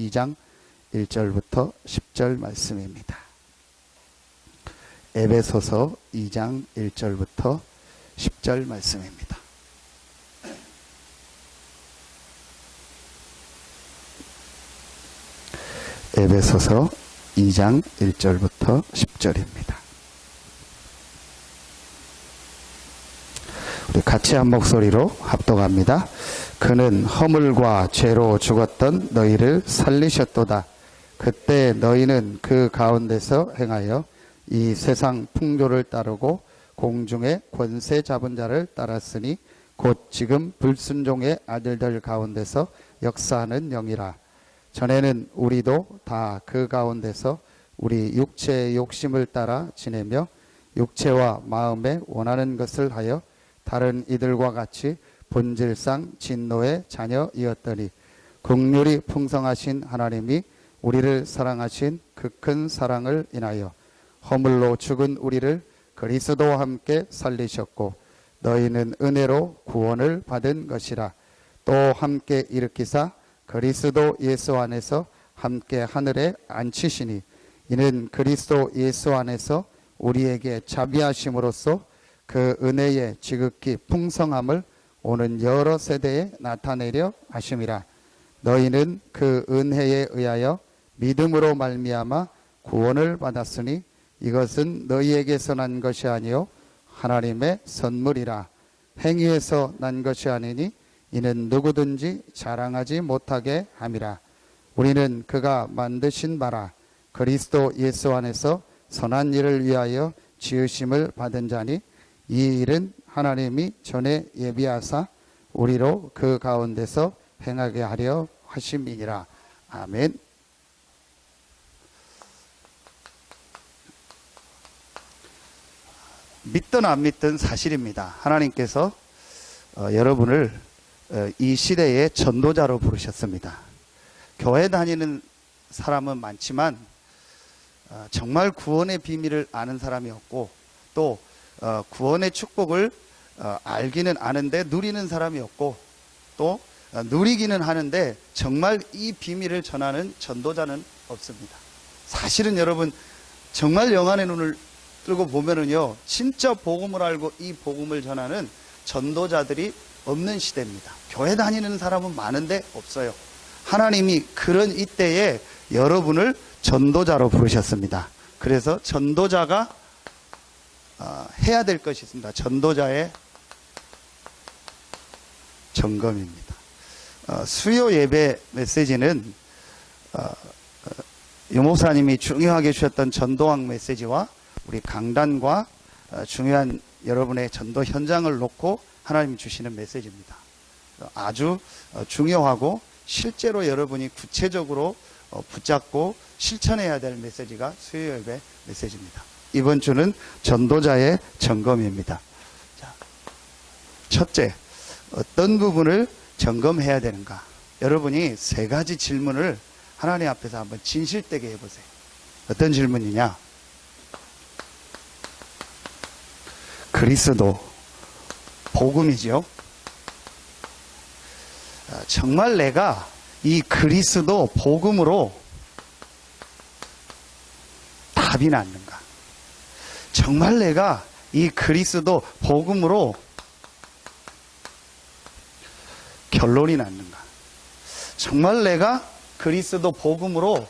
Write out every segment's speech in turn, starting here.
2장 1절부터 10절 말씀입니다. 에베소서 2장 1절부터 10절 말씀입니다. 에베소서 2장 1절부터 10절입니다. 우리 같이 한 목소리로 합독합니다. 그는 허물과 죄로 죽었던 너희를 살리셨도다. 그때 너희는 그 가운데서 행하여 이 세상 풍조를 따르고 공중의 권세 잡은 자를 따랐으니 곧 지금 불순종의 아들들 가운데서 역사하는 영이라. 전에는 우리도 다 그 가운데서 우리 육체의 욕심을 따라 지내며 육체와 마음에 원하는 것을 하여 다른 이들과 같이 본질상 진노의 자녀이었더니 긍휼이 풍성하신 하나님이 우리를 사랑하신 그 큰 사랑을 인하여 허물로 죽은 우리를 그리스도와 함께 살리셨고 너희는 은혜로 구원을 받은 것이라. 또 함께 일으키사 그리스도 예수 안에서 함께 하늘에 앉히시니 이는 그리스도 예수 안에서 우리에게 자비하심으로써 그 은혜의 지극히 풍성함을 오는 여러 세대에 나타내려 하심이라. 너희는 그 은혜에 의하여 믿음으로 말미암아 구원을 받았으니 이것은 너희에게서 난 것이 아니요 하나님의 선물이라. 행위에서 난 것이 아니니 이는 누구든지 자랑하지 못하게 함이라. 우리는 그가 만드신 바라 그리스도 예수 안에서 선한 일을 위하여 지으심을 받은 자니 이 일은 하나님이 전에 예비하사 우리로 그 가운데서 행하게 하려 하심이니라. 아멘. 믿든 안 믿든 사실입니다. 하나님께서 여러분을 이 시대의 전도자로 부르셨습니다. 교회 다니는 사람은 많지만 정말 구원의 비밀을 아는 사람이 없고 또 구원의 축복을 알기는 아는데 누리는 사람이 없고 또 누리기는 하는데 정말 이 비밀을 전하는 전도자는 없습니다. 사실은 여러분 정말 영안의 눈을 뜨고 보면은요 진짜 복음을 알고 이 복음을 전하는 전도자들이 없는 시대입니다. 교회 다니는 사람은 많은데 없어요. 하나님이 그런 이때에 여러분을 전도자로 부르셨습니다. 그래서 전도자가 해야 될 것이 있습니다. 전도자의 점검입니다. 수요 예배 메시지는 유목사님이 중요하게 주셨던 전도학 메시지와 우리 강단과 중요한 여러분의 전도 현장을 놓고 하나님이 주시는 메시지입니다. 아주 중요하고 실제로 여러분이 구체적으로 붙잡고 실천해야 될 메시지가 수요 예배 메시지입니다. 이번 주는 전도자의 점검입니다. 자, 첫째, 어떤 부분을 점검해야 되는가? 여러분이 세 가지 질문을 하나님 앞에서 한번 진실되게 해보세요. 어떤 질문이냐? 그리스도, 복음이죠. 정말 내가 이 그리스도 복음으로 답이 났는가? 정말 내가 이 그리스도 복음으로 결론이 났는가? 정말 내가 그리스도 복음으로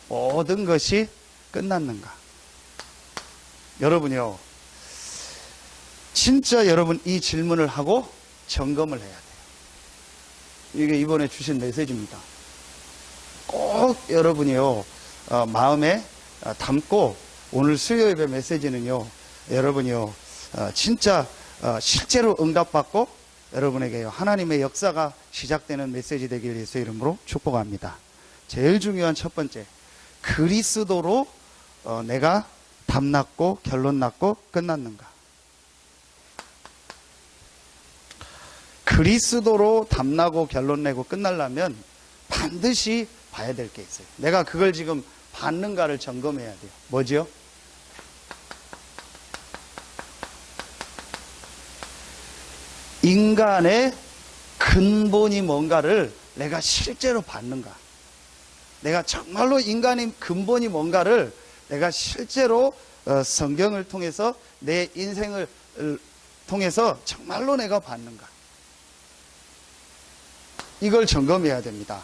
모든 것이 끝났는가? 여러분요, 진짜 여러분 이 질문을 하고 점검을 해야 돼요. 이게 이번에 주신 메시지입니다. 꼭 여러분이요 마음에 담고 오늘 수요 예배 메시지는요 여러분이요 진짜 실제로 응답받고 여러분에게요 하나님의 역사가 시작되는 메시지 되길 예수의 이름으로 축복합니다. 제일 중요한 첫 번째, 그리스도로 내가 답 났고 결론 났고 끝났는가? 그리스도로 답나고 결론 내고 끝나려면 반드시 봐야 될 게 있어요. 내가 그걸 지금 받는가를 점검해야 돼요. 뭐죠? 인간의 근본이 뭔가를 내가 실제로 받는가? 내가 정말로 인간의 근본이 뭔가를 내가 실제로 성경을 통해서 내 인생을 통해서 정말로 내가 봤는가, 이걸 점검해야 됩니다.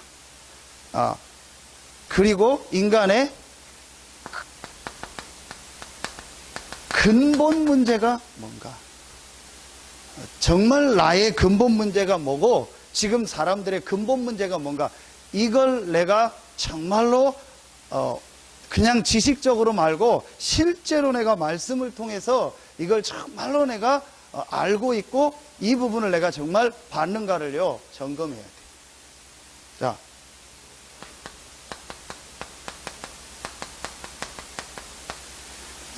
그리고 인간의 근본 문제가 뭔가, 정말 나의 근본 문제가 뭐고 지금 사람들의 근본 문제가 뭔가, 이걸 내가 정말로 그냥 지식적으로 말고 실제로 내가 말씀을 통해서 이걸 정말로 내가 알고 있고 이 부분을 내가 정말 받는가를요 점검해야 돼요. 자,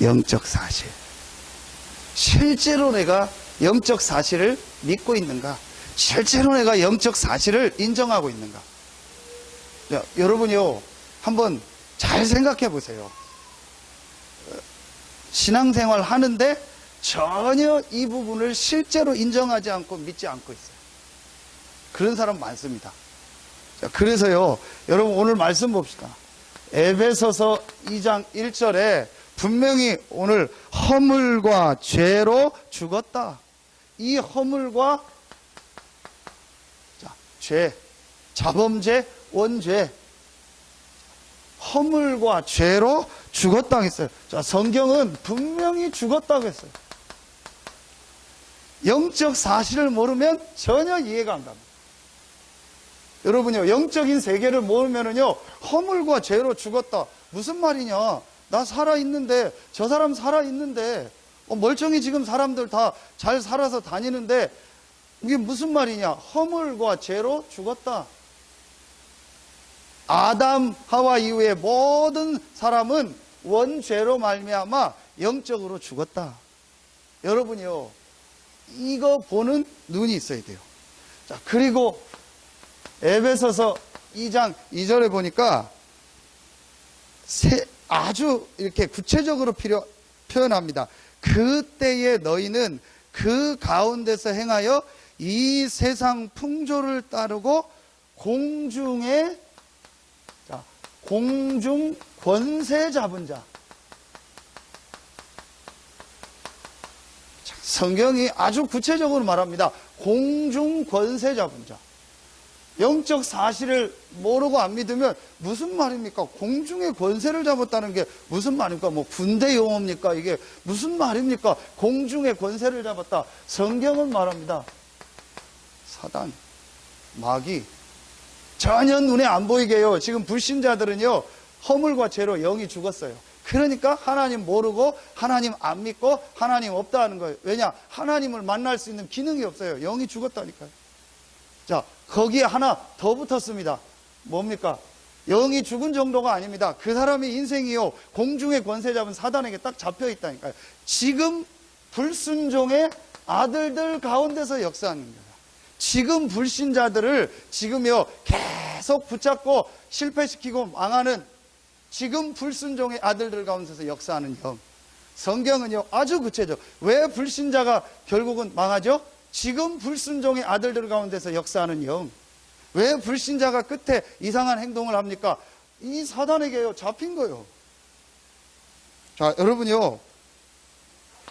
영적 사실, 실제로 내가 영적 사실을 믿고 있는가, 실제로 내가 영적 사실을 인정하고 있는가. 자, 여러분요 한번 잘 생각해 보세요. 신앙생활 하는데 전혀 이 부분을 실제로 인정하지 않고 믿지 않고 있어요. 그런 사람 많습니다. 자, 그래서요 여러분 오늘 말씀 봅시다. 에베소서 2장 1절에 분명히 오늘 허물과 죄로 죽었다. 이 허물과 죄, 자범죄, 원죄, 허물과 죄로 죽었다고 했어요. 자, 성경은 분명히 죽었다고 했어요. 영적 사실을 모르면 전혀 이해가 안 갑니다. 여러분요, 영적인 세계를 모르면은요, 허물과 죄로 죽었다. 무슨 말이냐? 나 살아있는데, 저 사람 살아있는데, 멀쩡히 지금 사람들 다 잘 살아서 다니는데, 이게 무슨 말이냐? 허물과 죄로 죽었다. 아담, 하와 이후의 모든 사람은 원죄로 말미암아 영적으로 죽었다. 여러분요, 이거 보는 눈이 있어야 돼요. 자, 그리고 에베소서 2장 2절에 보니까 아주 이렇게 구체적으로 표현합니다. 그때의 너희는 그 가운데서 행하여 이 세상 풍조를 따르고 공중에, 자, 공중 권세 잡은 자. 성경이 아주 구체적으로 말합니다. 공중 권세 잡은 자. 영적 사실을 모르고 안 믿으면 무슨 말입니까? 공중의 권세를 잡았다는 게 무슨 말입니까? 뭐 군대 용어입니까? 이게 무슨 말입니까? 공중의 권세를 잡았다. 성경은 말합니다. 사단, 마귀, 전혀 눈에 안 보이게 해요. 지금 불신자들은요, 허물과 죄로 영이 죽었어요. 그러니까 하나님 모르고 하나님 안 믿고 하나님 없다 하는 거예요. 왜냐? 하나님을 만날 수 있는 기능이 없어요. 영이 죽었다니까요. 자, 거기에 하나 더 붙었습니다. 뭡니까? 영이 죽은 정도가 아닙니다. 그 사람의 인생이요, 공중의 권세 잡은 사단에게 딱 잡혀 있다니까요. 지금 불순종의 아들들 가운데서 역사하는 거예요. 지금 불신자들을 지금요 계속 붙잡고 실패시키고 망하는 지금 불순종의 아들들 가운데서 역사하는 영. 성경은요 아주 구체적. 왜 불신자가 결국은 망하죠? 지금 불순종의 아들들 가운데서 역사하는 영. 왜 불신자가 끝에 이상한 행동을 합니까? 이 사단에게요 잡힌 거예요. 자, 여러분요,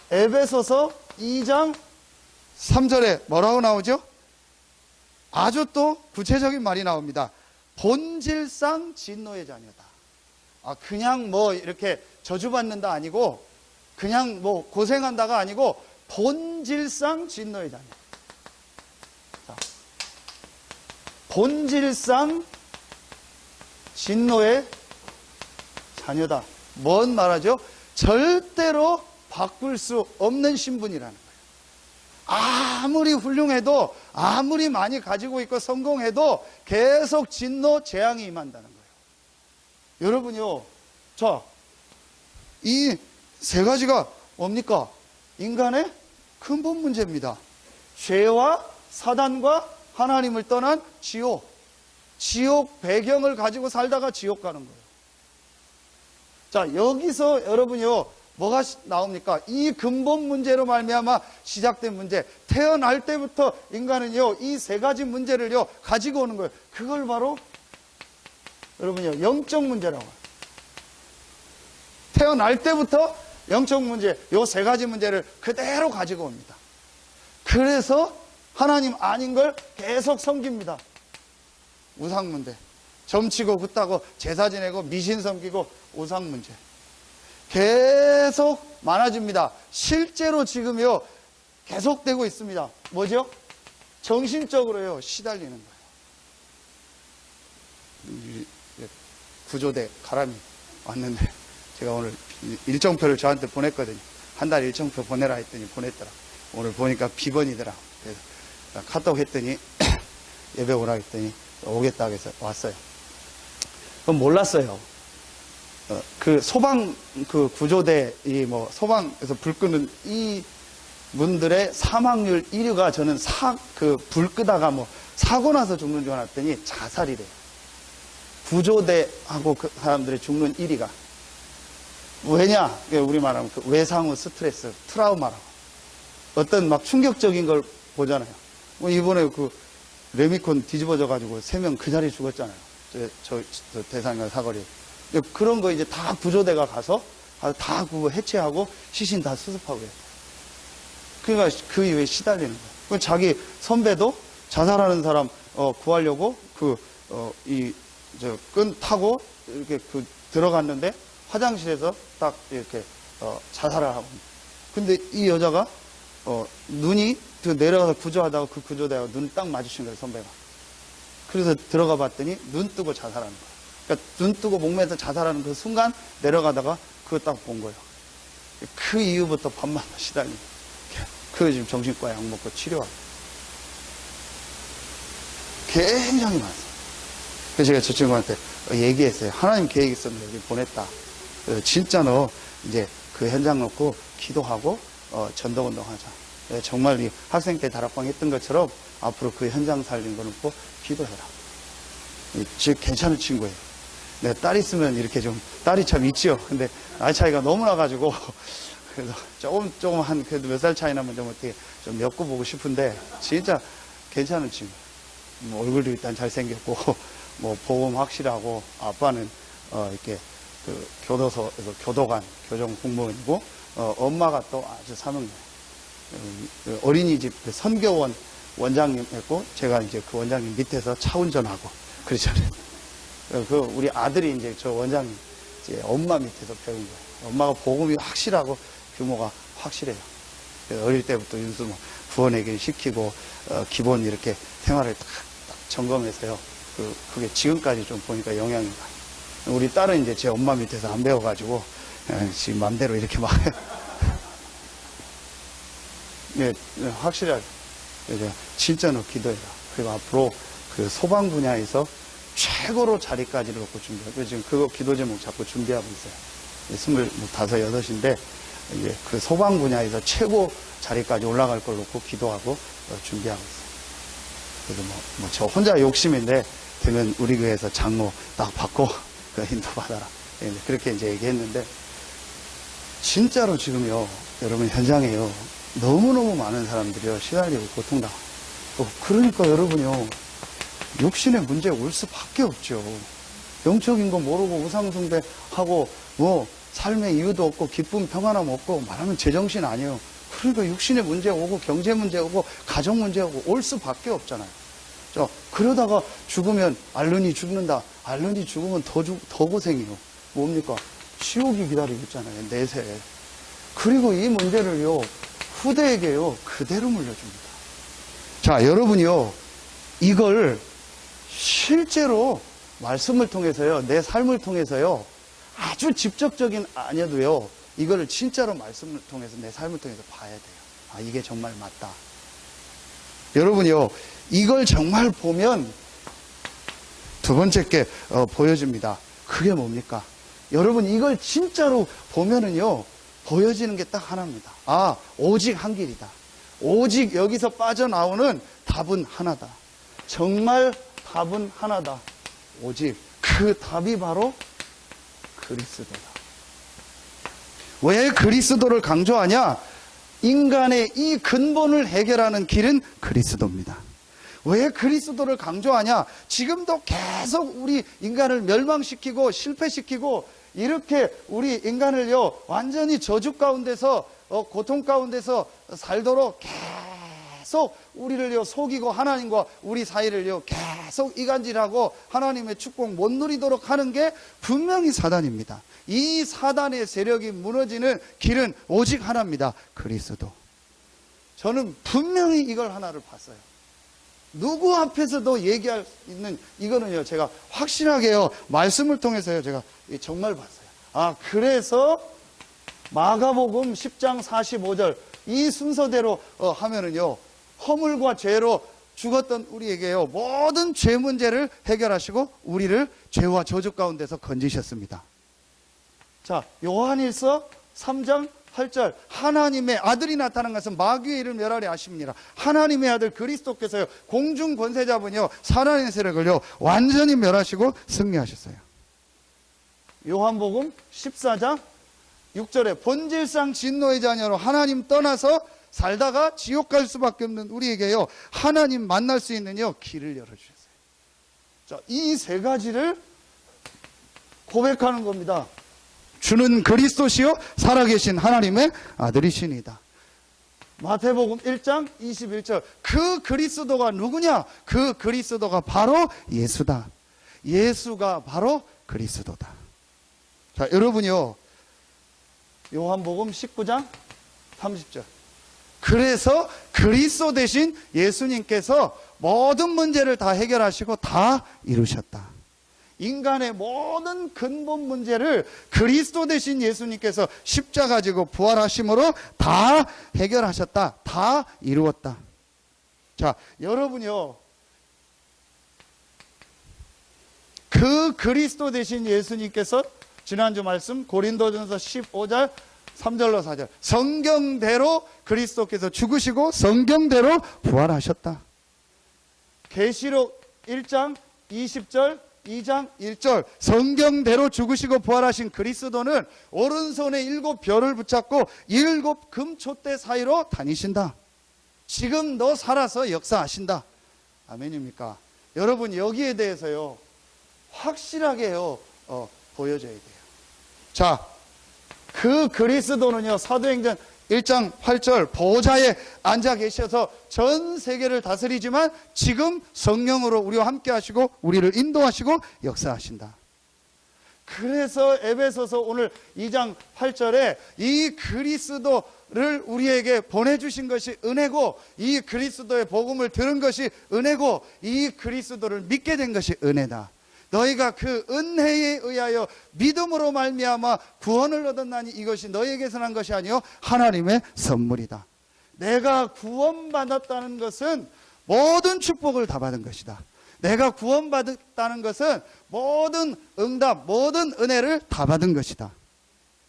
에베소서 2장 3절에 뭐라고 나오죠? 아주 또 구체적인 말이 나옵니다. 본질상 진노의 자녀다. 그냥 뭐 이렇게 저주받는다 아니고, 그냥 뭐 고생한다가 아니고, 본질상 진노의 자녀. 자, 본질상 진노의 자녀다. 뭔 말하죠? 절대로 바꿀 수 없는 신분이라는 거예요. 아무리 훌륭해도, 아무리 많이 가지고 있고 성공해도 계속 진노, 재앙이 임한다는 거예요. 여러분요, 자, 이 세 가지가 뭡니까? 인간의 근본 문제입니다. 죄와 사단과 하나님을 떠난 지옥. 지옥 배경을 가지고 살다가 지옥 가는 거예요. 자, 여기서 여러분요, 뭐가 나옵니까? 이 근본 문제로 말미암아 시작된 문제. 태어날 때부터 인간은요, 이 세 가지 문제를요, 가지고 오는 거예요. 그걸 바로 여러분요, 영적 문제라고 해요. 태어날 때부터 영적 문제, 요 세 가지 문제를 그대로 가지고 옵니다. 그래서 하나님 아닌 걸 계속 섬깁니다. 우상 문제. 점치고 굿다고 제사 지내고 미신 섬기고 우상 문제. 계속 많아집니다. 실제로 지금요, 계속되고 있습니다. 뭐죠? 정신적으로요, 시달리는 거예요. 구조대 가람이 왔는데, 제가 오늘 일정표를 저한테 보냈거든요. 한 달 일정표 보내라 했더니 보냈더라. 오늘 보니까 비번이더라. 그래서 카톡 했더니 예배 오라 했더니 오겠다고 해서 왔어요. 그럼 몰랐어요. 그 소방 그 구조대 이 뭐 소방에서 불 끄는 이 분들의 사망률 1위가 저는 불 끄다가 뭐 사고 나서 죽는 줄 알았더니 자살이래요. 구조대하고 그 사람들이 죽는 1위가. 왜냐? 우리 말하면 그 외상 후 스트레스, 트라우마라고. 어떤 막 충격적인 걸 보잖아요. 뭐 이번에 그 레미콘 뒤집어져가지고 3명 그 자리에 죽었잖아요. 저 대산강 사거리. 그런 거 이제 다 구조대가 가서 다 그거 해체하고 시신 다 수습하고 해요. 그러니까 그 이후에 시달리는 거예요. 자기 선배도 자살하는 사람 구하려고 끈 타고 이렇게 들어갔는데 화장실에서 딱 이렇게 자살을 하고. 근데 이 여자가 눈이 내려가서 구조하다가 그 구조대가 눈 딱 마주친 거예요, 선배가. 그래서 들어가 봤더니 눈 뜨고 자살하는 거예요. 그러니까 눈 뜨고 목매서 자살하는 그 순간 내려가다가 그거 딱 본 거예요. 그 이후부터 밤마다 시달리고. 그래서 지금 정신과 약 먹고 치료하고. 굉장히 많았어요. 그래서 제가 저 친구한테 얘기했어요. 하나님 계획 있었는데 여기 보냈다. 진짜 너 이제 그 현장 놓고 기도하고 전도운동 하자. 정말 이 학생 때 다락방 했던 것처럼 앞으로 그 현장 살린 거 놓고 기도해라. 즉 괜찮은 친구예요. 내 딸 있으면 이렇게 좀 딸이 참 있지요. 근데 나이 차이가 너무 나가지고 그래서 조금 한 그래도 몇 살 차이 나면 좀 어떻게 좀 엮어보고 싶은데 진짜 괜찮은 친구. 뭐 얼굴도 일단 잘생겼고 뭐 보험 확실하고 아빠는 이렇게 그 교도소에서 교도관 교정 공무원이고 엄마가 또 아주 사명네. 어린이집 그 선교원 원장님 했고 제가 이제 그 원장님 밑에서 차 운전하고 그러잖아요. 그 우리 아들이 이제 저 원장님 이제 엄마 밑에서 배운 거예요. 엄마가 복음이 확실하고 규모가 확실해요. 어릴 때부터 윤수 뭐 구원에게 시키고 기본 이렇게 생활을 딱 점검해서요. 그게 지금까지 좀 보니까 영향이 많아요. 우리 딸은 이제 제 엄마 밑에서 안 배워가지고 지금 맘대로 이렇게 막 네, 확실하게 진짜 너 기도해라. 그리고 앞으로 그 소방 분야에서 최고로 자리까지를 놓고 준비하고 그래서 지금 그거 기도 제목 자꾸 준비하고 있어요. 25, 6인데 이제 그 소방 분야에서 최고 자리까지 올라갈 걸 놓고 기도하고 준비하고 있어요. 그래서 뭐 저 혼자 욕심인데 되면 우리 교회에서 장로 딱 받고 그 인도 받아라. 그렇게 이제 얘기했는데 진짜로 지금요 여러분 현장에요 너무너무 많은 사람들이요 시달리고 고통당하고 그러니까 여러분요 육신의 문제 올 수밖에 없죠. 영적인 거 모르고 우상숭배하고 뭐 삶의 이유도 없고 기쁨 평안함 없고 말하면 제정신 아니에요. 그러니까 육신의 문제 오고 경제 문제 오고 가정 문제 오고 올 수밖에 없잖아요. 그러다가 죽으면 알른이 죽는다. 알른이 죽으면 더 고생이요. 뭡니까? 지옥이 기다리고 있잖아요. 내세. 그리고 이 문제를요 후대에게요 그대로 물려줍니다. 자 여러분이요 이걸 실제로 말씀을 통해서요 내 삶을 통해서요 아주 직접적인 아니어도요 이거를 진짜로 말씀을 통해서 내 삶을 통해서 봐야 돼요. 아 이게 정말 맞다. 여러분이요 이걸 정말 보면 두 번째 게 보여집니다. 그게 뭡니까? 여러분 이걸 진짜로 보면은요 보여지는 게 딱 하나입니다. 아 오직 한 길이다. 오직 여기서 빠져나오는 답은 하나다. 정말 답은 하나다. 오직 그 답이 바로 그리스도다. 왜 그리스도를 강조하냐? 인간의 이 근본을 해결하는 길은 그리스도입니다. 왜 그리스도를 강조하냐? 지금도 계속 우리 인간을 멸망시키고 실패시키고 이렇게 우리 인간을요 완전히 저주 가운데서 고통 가운데서 살도록 계속 우리를요 속이고 하나님과 우리 사이를요 계속 이간질하고 하나님의 축복 못 누리도록 하는 게 분명히 사단입니다. 이 사단의 세력이 무너지는 길은 오직 하나입니다. 그리스도. 저는 분명히 이걸 하나를 봤어요. 누구 앞에서도 얘기할 수 있는 이거는요 제가 확실하게요 말씀을 통해서요 제가 정말 봤어요. 그래서 마가복음 10장 45절 이 순서대로 하면은요 허물과 죄로 죽었던 우리에게요 모든 죄 문제를 해결하시고 우리를 죄와 저주 가운데서 건지셨습니다. 자, 요한일서 3장 8절 하나님의 아들이 나타난 것은 마귀의 일을 멸하려 하심이니라. 하나님의 아들 그리스도께서요 공중 권세자분이요 사단의 세력을요 완전히 멸하시고 승리하셨어요. 요한복음 14장 6절에 본질상 진노의 자녀로 하나님 떠나서 살다가 지옥 갈 수밖에 없는 우리에게요 하나님 만날 수 있는요 길을 열어주셨어요. 자, 이 세 가지를 고백하는 겁니다. 주는 그리스도시요 살아계신 하나님의 아들이시니다. 마태복음 1장 21절 그 그리스도가 누구냐? 그 그리스도가 바로 예수다. 예수가 바로 그리스도다. 자, 여러분요 요한복음 19장 30절 그래서 그리스도 대신 예수님께서 모든 문제를 다 해결하시고 다 이루셨다. 인간의 모든 근본 문제를 그리스도 대신 예수님께서 십자가 지고 부활하심으로 다 해결하셨다. 다 이루었다. 자, 여러분요 그 그리스도 대신 예수님께서 지난주 말씀 고린도전서 15절 3절로 4절 성경대로 그리스도께서 죽으시고 성경대로 부활하셨다. 계시록 1장 20절 2장 1절 성경대로 죽으시고 부활하신 그리스도는 오른손에 7 별을 붙잡고 7 금촛대 사이로 다니신다. 지금 너 살아서 역사하신다. 아멘입니까? 여러분 여기에 대해서요 확실하게요 보여줘야 돼요. 자, 그 그리스도는요 사도행전 1장 8절 보좌에 앉아 계셔서 전 세계를 다스리지만 지금 성령으로 우리와 함께 하시고 우리를 인도하시고 역사하신다. 그래서 에베소서 오늘 2장 8절에 이 그리스도를 우리에게 보내주신 것이 은혜고 이 그리스도의 복음을 들은 것이 은혜고 이 그리스도를 믿게 된 것이 은혜다. 너희가 그 은혜에 의하여 믿음으로 말미암아 구원을 얻었나니 이것이 너희에게서 난 것이 아니요 하나님의 선물이다. 내가 구원받았다는 것은 모든 축복을 다 받은 것이다. 내가 구원받았다는 것은 모든 응답, 모든 은혜를 다 받은 것이다.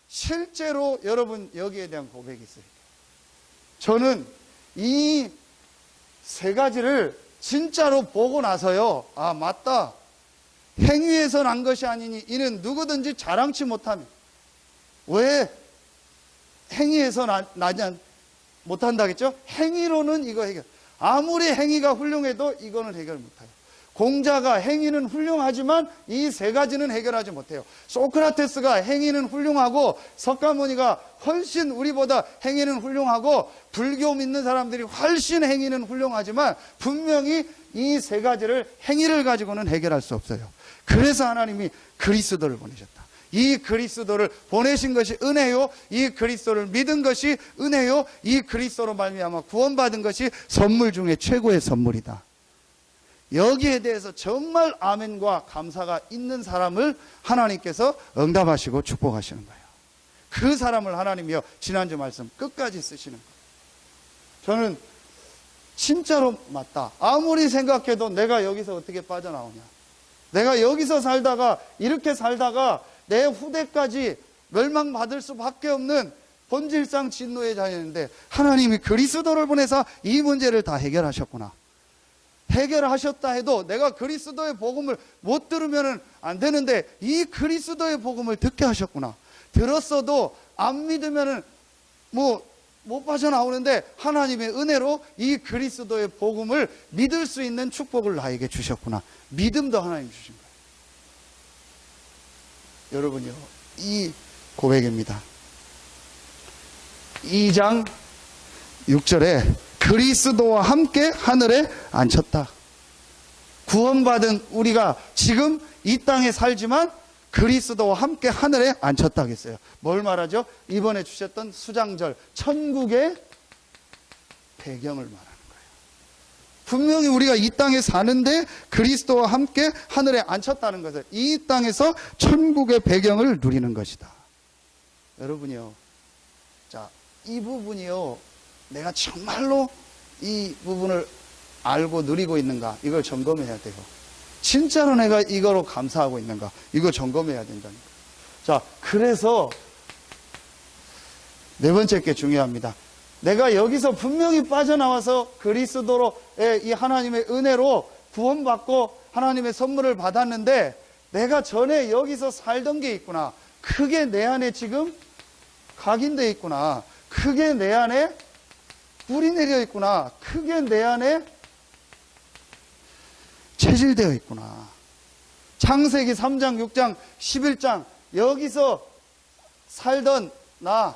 실제로 여러분 여기에 대한 고백이 있어요. 저는 이 세 가지를 진짜로 보고 나서요 맞다. 행위에서 난 것이 아니니 이는 누구든지 자랑치 못하며. 왜 행위에서 나지 못한다겠죠? 행위로는 이거 해결. 아무리 행위가 훌륭해도 이거는 해결 못해요. 공자가 행위는 훌륭하지만 이 세 가지는 해결하지 못해요. 소크라테스가 행위는 훌륭하고 석가모니가 훨씬 우리보다 행위는 훌륭하고 불교 믿는 사람들이 훨씬 행위는 훌륭하지만 분명히 이 세 가지를 행위를 가지고는 해결할 수 없어요. 그래서 하나님이 그리스도를 보내셨다. 이 그리스도를 보내신 것이 은혜요. 이 그리스도를 믿은 것이 은혜요. 이 그리스도로 말미암아 구원받은 것이 선물 중에 최고의 선물이다. 여기에 대해서 정말 아멘과 감사가 있는 사람을 하나님께서 응답하시고 축복하시는 거예요. 그 사람을 하나님이요 지난주 말씀 끝까지 쓰시는 거예요. 저는 진짜로 맞다. 아무리 생각해도 내가 여기서 어떻게 빠져나오냐. 내가 여기서 살다가 이렇게 살다가 내 후대까지 멸망받을 수밖에 없는 본질상 진노의 자였는데 하나님이 그리스도를 보내서 이 문제를 다 해결하셨구나. 해결하셨다 해도 내가 그리스도의 복음을 못 들으면 안 되는데 이 그리스도의 복음을 듣게 하셨구나. 들었어도 안 믿으면 뭐 못 빠져나오는데 하나님의 은혜로 이 그리스도의 복음을 믿을 수 있는 축복을 나에게 주셨구나. 믿음도 하나님 주신 거예요. 여러분요, 이 고백입니다. 2장 6절에 그리스도와 함께 하늘에 앉혔다. 구원받은 우리가 지금 이 땅에 살지만 그리스도와 함께 하늘에 앉혔다 하겠어요. 뭘 말하죠? 이번에 주셨던 수장절, 천국의 배경을 말하는 거예요. 분명히 우리가 이 땅에 사는데 그리스도와 함께 하늘에 앉혔다는 것을, 이 땅에서 천국의 배경을 누리는 것이다. 여러분이요, 자, 이 부분이요, 내가 정말로 이 부분을 알고 누리고 있는가, 이걸 점검해야 돼요. 진짜로 내가 이거로 감사하고 있는가, 이거 점검해야 된다니까. 자, 그래서 네 번째 게 중요합니다. 내가 여기서 분명히 빠져나와서 그리스도로의 이 하나님의 은혜로 구원받고 하나님의 선물을 받았는데, 내가 전에 여기서 살던 게 있구나. 그게 내 안에 지금 각인되어 있구나. 그게 내 안에 뿌리 내려 있구나. 그게 내 안에 체질되어 있구나. 창세기 3장, 6장, 11장 여기서 살던 나,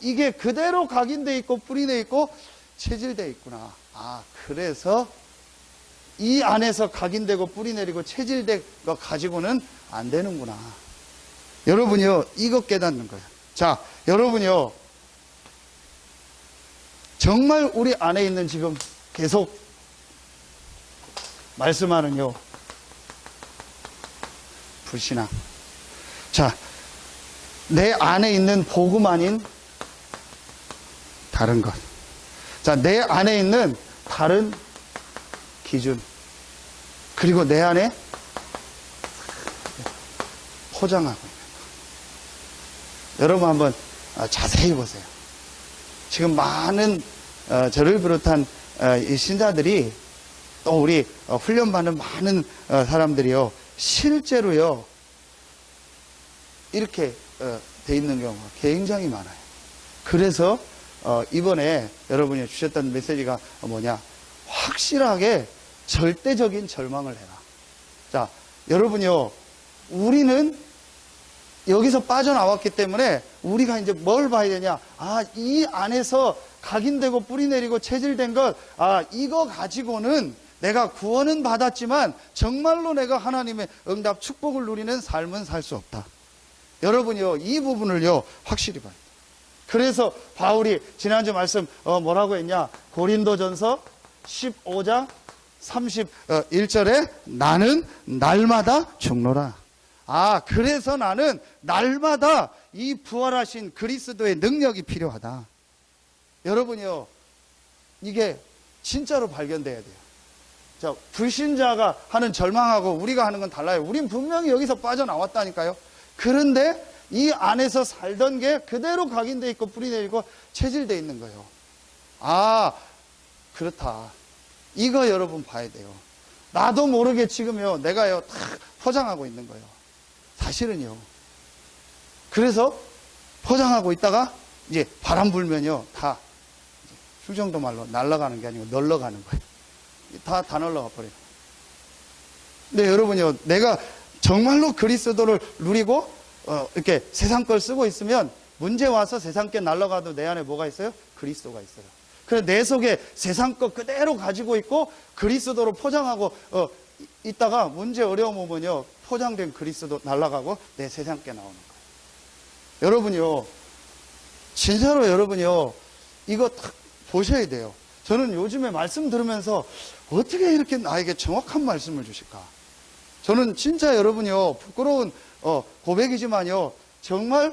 이게 그대로 각인되어 있고 뿌리 내려 있고 체질되어 있구나. 그래서 이 안에서 각인되고 뿌리 내리고 체질된 거 가지고는 안 되는구나. 여러분이요, 이거 깨닫는 거예요. 자, 여러분이요, 정말 우리 안에 있는 지금 계속 말씀하는요, 불신앙. 자, 내 안에 있는 복음 아닌 다른 것. 자, 내 안에 있는 다른 기준. 그리고 내 안에 포장하고 있는 것. 여러분 한번 자세히 보세요. 지금 많은 저를 비롯한 이 신자들이, 또 우리 훈련받는 많은 사람들이요, 실제로요 이렇게 돼 있는 경우가 굉장히 많아요. 그래서 이번에 여러분이 주셨던 메시지가 뭐냐, 확실하게 절대적인 절망을 해라. 자, 여러분요, 우리는 여기서 빠져나왔기 때문에 우리가 이제 뭘 봐야 되냐, 이 안에서 각인되고 뿌리 내리고 체질된 것, 이거 가지고는 내가 구원은 받았지만 정말로 내가 하나님의 응답 축복을 누리는 삶은 살 수 없다. 여러분이요, 이 부분을요 확실히 봐요. 그래서 바울이 지난주 말씀 뭐라고 했냐, 고린도전서 15장 31절에 나는 날마다 죽노라. 그래서 나는 날마다 이 부활하신 그리스도의 능력이 필요하다. 여러분이요, 이게 진짜로 발견돼야 돼요. 자, 불신자가 하는 절망하고 우리가 하는 건 달라요. 우린 분명히 여기서 빠져나왔다니까요. 그런데 이 안에서 살던 게 그대로 각인되어 있고 뿌리 내리고 체질되어 있는 거예요. 그렇다. 이거 여러분 봐야 돼요. 나도 모르게 지금요, 내가요 다 포장하고 있는 거예요. 사실은요. 그래서 포장하고 있다가 이제 바람 불면요, 다 충청도 말로 날아가는 게 아니고 널러가는 거예요. 다 널러가 버려요. 근데 여러분요, 내가 정말로 그리스도를 누리고 이렇게 세상 걸 쓰고 있으면 문제 와서 세상 게 날아가도 내 안에 뭐가 있어요? 그리스도가 있어요. 그래서 내 속에 세상 것 그대로 가지고 있고 그리스도로 포장하고 있다가 문제 어려움 오면요, 포장된 그리스도 날아가고 내 세상 게 나오는 거예요. 여러분요, 진짜로 여러분요, 이거 딱 보셔야 돼요. 저는 요즘에 말씀 들으면서 어떻게 이렇게 나에게 정확한 말씀을 주실까? 저는 진짜 여러분이요, 부끄러운 고백이지만요, 정말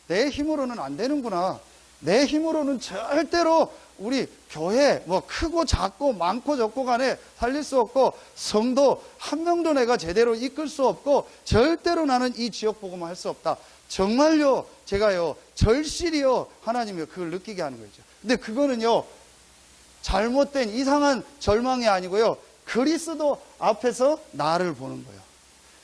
내 힘으로는 안 되는구나. 내 힘으로는 절대로 우리 교회 뭐 크고 작고 많고 적고 간에 살릴 수 없고 성도 한 명도 내가 제대로 이끌 수 없고 절대로 나는 이 지역 복음을 할 수 없다. 정말요, 제가요 절실히요 하나님이 그걸 느끼게 하는 거죠. 근데 그거는요 잘못된 이상한 절망이 아니고요, 그리스도 앞에서 나를 보는 거예요.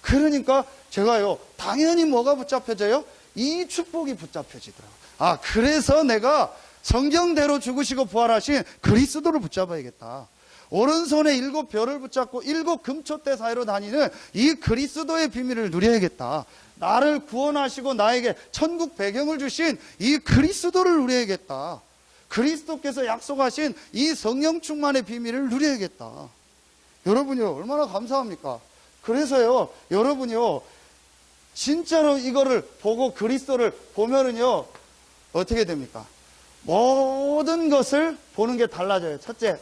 그러니까 제가요 당연히 뭐가 붙잡혀져요? 이 축복이 붙잡혀지더라고요. 아, 그래서 내가 성경대로 죽으시고 부활하신 그리스도를 붙잡아야겠다. 오른손에 7별을 붙잡고 7금초대 사이로 다니는 이 그리스도의 비밀을 누려야겠다. 나를 구원하시고 나에게 천국 배경을 주신 이 그리스도를 누려야겠다. 그리스도께서 약속하신 이 성령 충만의 비밀을 누려야겠다. 여러분요, 얼마나 감사합니까? 그래서요, 여러분요, 진짜로 이거를 보고 그리스도를 보면은요, 어떻게 됩니까? 모든 것을 보는 게 달라져요. 첫째,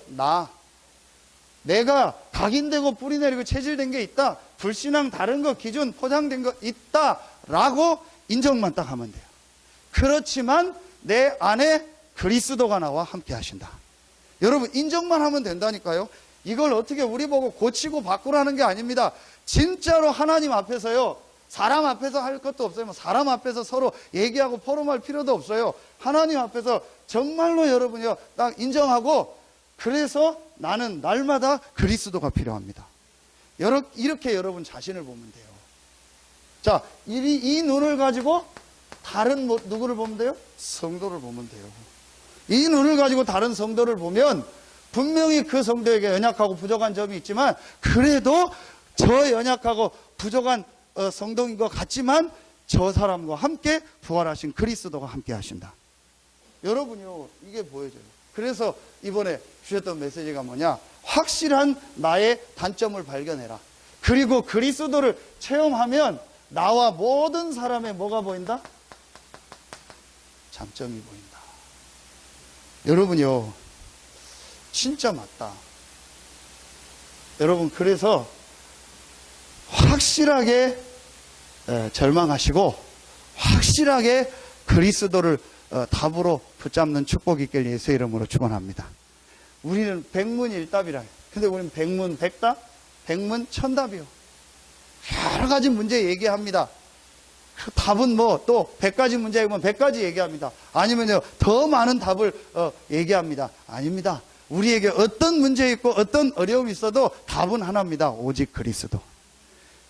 내가 각인되고 뿌리내리고 체질된 게 있다. 불신앙 다른 거 기준 포장된 거 있다. 라고 인정만 딱 하면 돼요. 그렇지만 내 안에 그리스도가 나와 함께 하신다. 여러분, 인정만 하면 된다니까요. 이걸 어떻게 우리 보고 고치고 바꾸라는 게 아닙니다. 진짜로 하나님 앞에서요, 사람 앞에서 할 것도 없어요. 뭐 사람 앞에서 서로 얘기하고 포럼할 필요도 없어요. 하나님 앞에서 정말로 여러분이요, 딱 인정하고, 그래서 나는 날마다 그리스도가 필요합니다. 이렇게 여러분 자신을 보면 돼요. 자, 이 눈을 가지고 다른 누구를 보면 돼요? 성도를 보면 돼요. 이 눈을 가지고 다른 성도를 보면 분명히 그 성도에게 연약하고 부족한 점이 있지만, 그래도 저 연약하고 부족한 성도인 것 같지만 저 사람과 함께 부활하신 그리스도가 함께 하신다. 여러분요, 이게 보여져요. 그래서 이번에 주셨던 메시지가 뭐냐? 확실한 나의 단점을 발견해라. 그리고 그리스도를 체험하면 나와 모든 사람의 뭐가 보인다? 장점이 보인다. 여러분요, 진짜 맞다. 여러분, 그래서 확실하게 절망하시고 확실하게 그리스도를 답으로 붙잡는 축복이 있길 예수의 이름으로 축원합니다. 우리는 백문일답이라. 근데 우리는 백문백답, 백문천답이요. 여러 가지 문제 얘기합니다. 답은 뭐 또 100가지 문제이면 100가지 얘기합니다. 아니면요, 더 많은 답을 얘기합니다. 아닙니다. 우리에게 어떤 문제 있고 어떤 어려움이 있어도 답은 하나입니다. 오직 그리스도.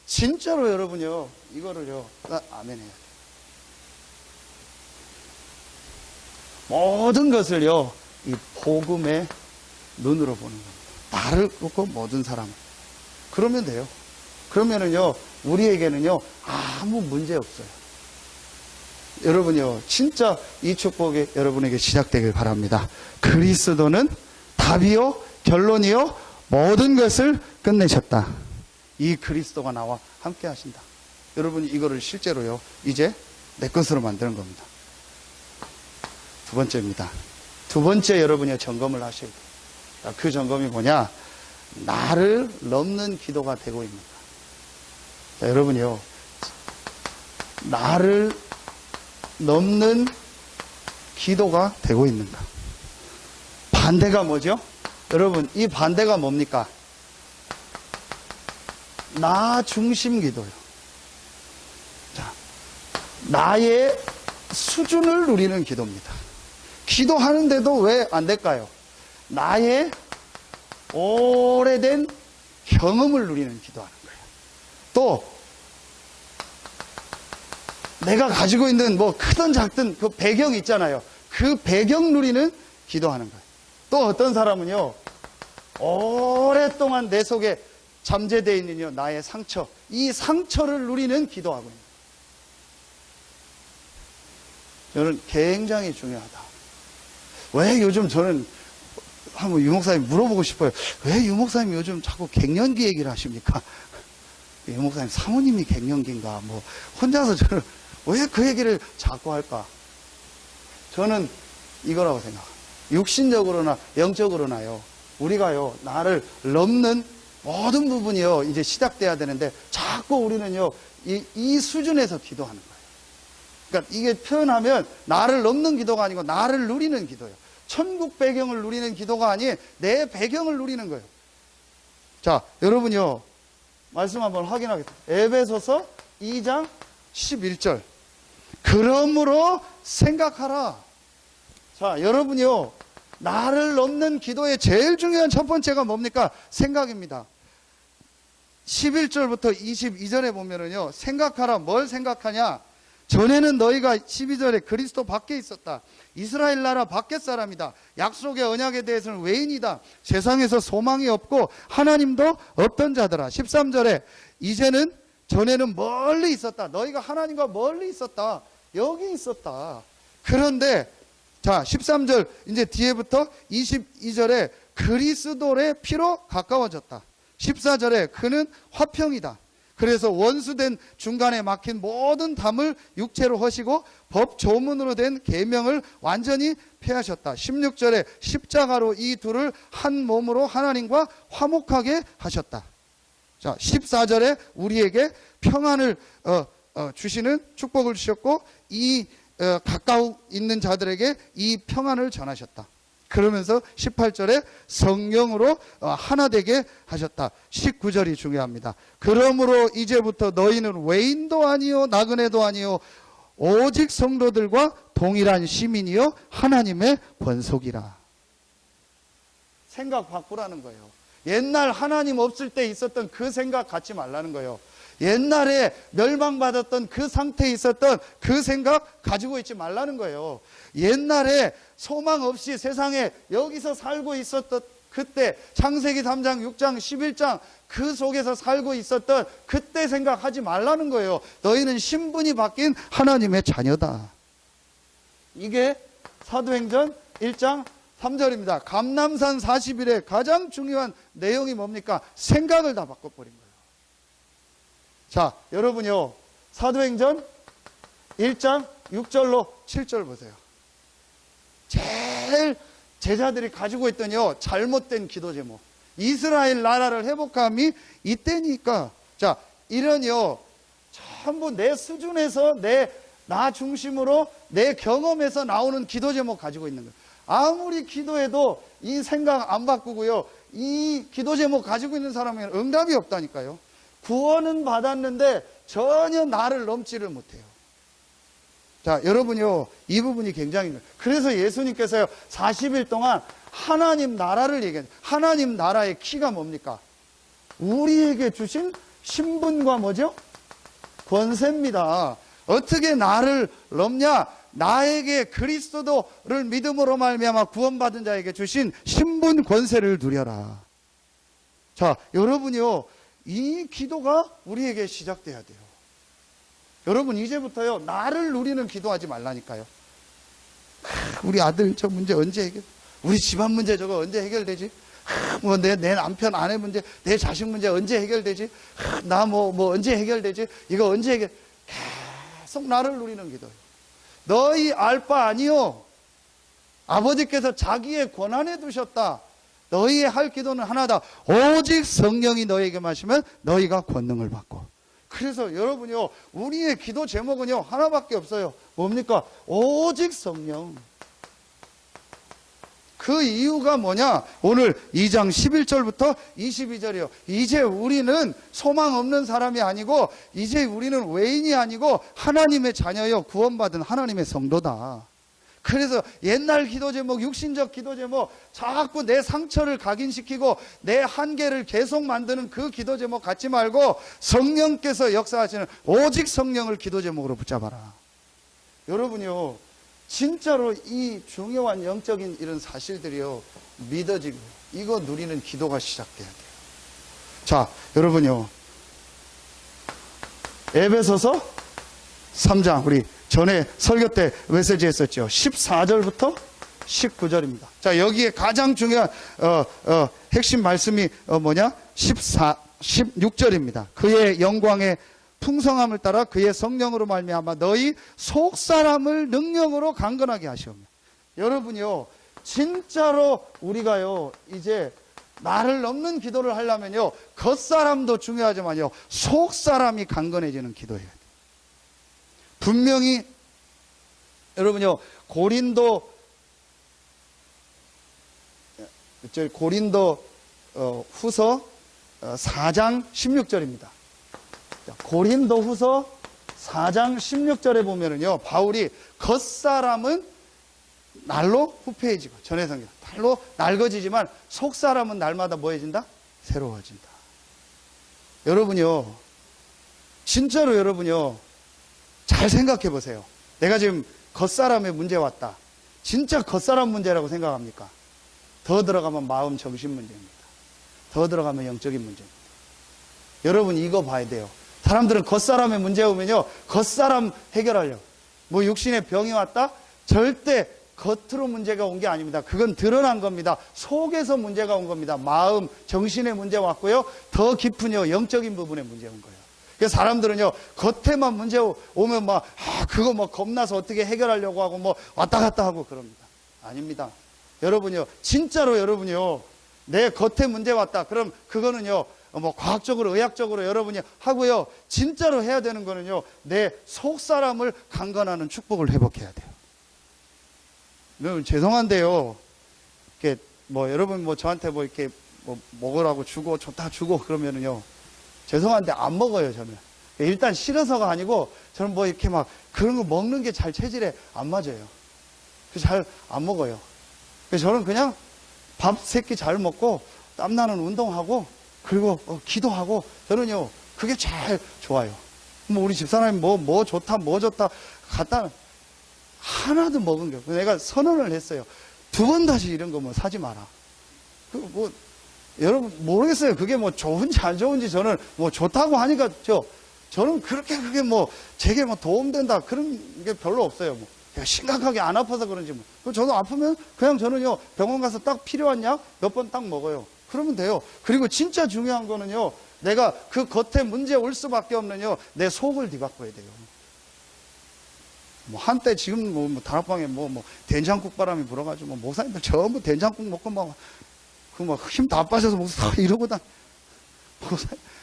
진짜로 여러분요, 이거를요, 아멘해요. 모든 것을요, 이 복음의 눈으로 보는 겁니다. 나를 놓고 모든 사람을. 그러면 돼요. 그러면은요, 우리에게는요, 아무 문제 없어요. 여러분요, 진짜 이 축복이 여러분에게 시작되길 바랍니다. 그리스도는 답이요, 결론이요, 모든 것을 끝내셨다. 이 그리스도가 나와 함께 하신다. 여러분이 이거를 실제로요, 이제 내 것으로 만드는 겁니다. 두 번째입니다. 두 번째 여러분이 점검을 하셔야 돼요. 그 점검이 뭐냐? 나를 넘는 기도가 되고 있는가? 자, 여러분이요, 나를 넘는 기도가 되고 있는가? 반대가 뭐죠? 여러분, 이 반대가 뭡니까? 나 중심 기도요. 자, 나의 수준을 누리는 기도입니다. 기도하는데도 왜 안 될까요? 나의 오래된 경험을 누리는 기도하는 거예요. 또 내가 가지고 있는 뭐 크든 작든 그 배경 있잖아요. 그 배경 누리는 기도하는 거예요. 또 어떤 사람은요, 오랫동안 내 속에 잠재되어 있는 나의 상처, 이 상처를 누리는 기도하고 있는 거예요. 저는 굉장히 중요하다. 왜 요즘 저는 한번 유 목사님 물어보고 싶어요. 왜 유 목사님 요즘 자꾸 갱년기 얘기를 하십니까? 유 목사님 사모님이 갱년기인가? 뭐 혼자서 저는 왜 그 얘기를 자꾸 할까? 저는 이거라고 생각합니다. 육신적으로나 영적으로나요, 우리가요, 나를 넘는 모든 부분이요, 이제 시작돼야 되는데 자꾸 우리는요, 이 수준에서 기도하는 거예요. 그러니까 이게 표현하면 나를 넘는 기도가 아니고 나를 누리는 기도예요. 천국 배경을 누리는 기도가 아닌 내 배경을 누리는 거예요. 자, 여러분요, 말씀 한번 확인하겠습니다. 에베소서 2장 11절. 그러므로 생각하라. 자, 여러분요, 나를 넘는 기도의 제일 중요한 첫 번째가 뭡니까? 생각입니다. 11절부터 22절에 보면은요, 생각하라. 뭘 생각하냐? 전에는 너희가 12절에 그리스도 밖에 있었다. 이스라엘 나라 밖의 사람이다. 약속의 언약에 대해서는 외인이다. 세상에서 소망이 없고 하나님도 없던 자들아. 13절에 이제는 전에는 멀리 있었다. 너희가 하나님과 멀리 있었다. 여기 있었다. 그런데 자 13절 이제 뒤에부터 22절에 그리스도의 피로 가까워졌다. 14절에 그는 화평이다. 그래서 원수된 중간에 막힌 모든 담을 육체로 허시고 법 조문으로 된 계명을 완전히 폐하셨다. 16절에 십자가로 이 둘을 한 몸으로 하나님과 화목하게 하셨다. 자, 14절에 우리에게 평안을 주시는 축복을 주셨고 이 가까이 있는 자들에게 이 평안을 전하셨다. 그러면서 18절에 성령으로 하나 되게 하셨다. 19절이 중요합니다. 그러므로 이제부터 너희는 외인도 아니요 나그네도 아니요 오직 성도들과 동일한 시민이요 하나님의 권속이라. 생각 바꾸라는 거예요. 옛날 하나님 없을 때 있었던 그 생각 갖지 말라는 거예요. 옛날에 멸망받았던 그 상태에 있었던 그 생각 가지고 있지 말라는 거예요. 옛날에 소망 없이 세상에 여기서 살고 있었던 그때 창세기 3장, 6장, 11장 그 속에서 살고 있었던 그때 생각하지 말라는 거예요. 너희는 신분이 바뀐 하나님의 자녀다. 이게 사도행전 1장 3절입니다. 감람산 40일에 가장 중요한 내용이 뭡니까? 생각을 다 바꿔버린 거예요. 자, 여러분요, 사도행전 1장 6절로 7절 보세요. 제일 제자들이 가지고 있던 잘못된 기도 제목. 이스라엘 나라를 회복함이 이때니까. 자, 이런 전부 내 수준에서 나 중심으로 내 경험에서 나오는 기도 제목 가지고 있는 거예요. 아무리 기도해도 이 생각 안 바꾸고요. 이 기도 제목 가지고 있는 사람에게는 응답이 없다니까요. 구원은 받았는데 전혀 나를 넘지를 못해요. 자, 여러분요, 이 부분이 굉장히, 그래서 예수님께서요, 40일 동안 하나님 나라를 얘기해요. 하나님 나라의 키가 뭡니까? 우리에게 주신 신분과 뭐죠? 권세입니다. 어떻게 나를 넘냐? 나에게 그리스도를 믿음으로 말미암아 구원받은 자에게 주신 신분 권세를 누려라. 자, 여러분요, 이 기도가 우리에게 시작돼야 돼요. 여러분 이제부터요 나를 누리는 기도하지 말라니까요. 우리 아들 저 문제 언제 해결? 우리 집안 문제 저거 언제 해결되지? 뭐 내 남편 아내 문제, 내 자식 문제 언제 해결되지? 나 뭐 언제 해결되지? 이거 언제 해결? 계속 나를 누리는 기도예요. 너희 알 바 아니요. 아버지께서 자기의 권한에 두셨다. 너희의 할 기도는 하나다. 오직 성령이 너희에게 마시면 너희가 권능을 받고. 그래서 여러분요, 우리의 기도 제목은요 하나밖에 없어요. 뭡니까? 오직 성령. 그 이유가 뭐냐? 오늘 2장 11절부터 22절이요. 이제 우리는 소망 없는 사람이 아니고 이제 우리는 외인이 아니고 하나님의 자녀요, 구원받은 하나님의 성도다. 그래서 옛날 기도 제목, 육신적 기도 제목, 자꾸 내 상처를 각인시키고 내 한계를 계속 만드는 그 기도 제목 갖지 말고 성령께서 역사하시는 오직 성령을 기도 제목으로 붙잡아라. 여러분요, 진짜로 이 중요한 영적인 이런 사실들이요 믿어지고 이거 누리는 기도가 시작돼야 돼요. 자, 여러분요, 에베소서 3장 우리 전에 설교 때 메시지 했었죠. 14절부터 19절입니다. 자, 여기에 가장 중요한 핵심 말씀이 뭐냐? 16절입니다. 그의 영광의 풍성함을 따라 그의 성령으로 말미암아 너희 속사람을 능력으로 강건하게 하시오며. 여러분요, 진짜로 우리가요 이제 나를 넘는 기도를 하려면요 겉사람도 중요하지만요 속사람이 강건해지는 기도예요. 분명히 여러분요 고린도 후서 4장 16절입니다. 고린도 후서 4장 16절에 보면은요 바울이 겉사람은 날로 후패해지고 전에 성경 날로 낡아지지만 속사람은 날마다 뭐해진다? 새로워진다. 여러분요 진짜로 여러분요 잘 생각해 보세요. 내가 지금 겉사람의 문제 왔다. 진짜 겉사람 문제라고 생각합니까? 더 들어가면 마음 정신 문제입니다. 더 들어가면 영적인 문제입니다. 여러분 이거 봐야 돼요. 사람들은 겉사람의 문제 오면요, 겉사람 해결하려고. 뭐 육신의 병이 왔다? 절대 겉으로 문제가 온 게 아닙니다. 그건 드러난 겁니다. 속에서 문제가 온 겁니다. 마음, 정신의 문제 왔고요. 더 깊은요, 영적인 부분에 문제 온 거예요. 그래서 사람들은요, 겉에만 문제 오면 막, 그거 뭐 겁나서 어떻게 해결하려고 하고 뭐 왔다 갔다 하고 그럽니다. 아닙니다. 여러분요, 진짜로 여러분요, 내 겉에 문제 왔다. 그럼 그거는요, 뭐 과학적으로, 의학적으로 여러분이 하고요, 진짜로 해야 되는 거는요, 내 속사람을 강건하는 축복을 회복해야 돼요. 여러분, 죄송한데요, 이렇게 뭐 여러분 뭐 저한테 뭐 이렇게 뭐 먹으라고 주고 좋다 주고 그러면은요, 죄송한데 안 먹어요, 저는. 일단 싫어서가 아니고, 저는 뭐 이렇게 막 그런 거 먹는 게 잘 체질에 안 맞아요. 그래서 잘 안 먹어요. 그래서 저는 그냥 밥 3끼 잘 먹고, 땀나는 운동하고, 그리고 기도하고, 저는요, 그게 제일 좋아요. 뭐 우리 집사람이 뭐 좋다, 갖다 하나도 먹은 게 없고, 내가 선언을 했어요. 2번 다시 이런 거 뭐 사지 마라. 여러분 모르겠어요. 그게 뭐 좋은지 안 좋은지. 저는 뭐 좋다고 하니까 저는 그렇게 그게 뭐 제게 뭐 도움된다 그런 게 별로 없어요. 뭐 심각하게 안 아파서 그런지 뭐. 저도 아프면 그냥 저는요, 병원 가서 딱 필요한 약 몇 번 딱 먹어요. 그러면 돼요. 그리고 진짜 중요한 거는요, 내가 그 겉에 문제 올 수밖에 없는요, 내 속을 뒤바꿔야 돼요. 뭐 한때 지금 뭐 다락방에 뭐 된장국 바람이 불어가지고 뭐 목사님들 전부 된장국 먹고 막 힘 다 빠져서 목사 이러고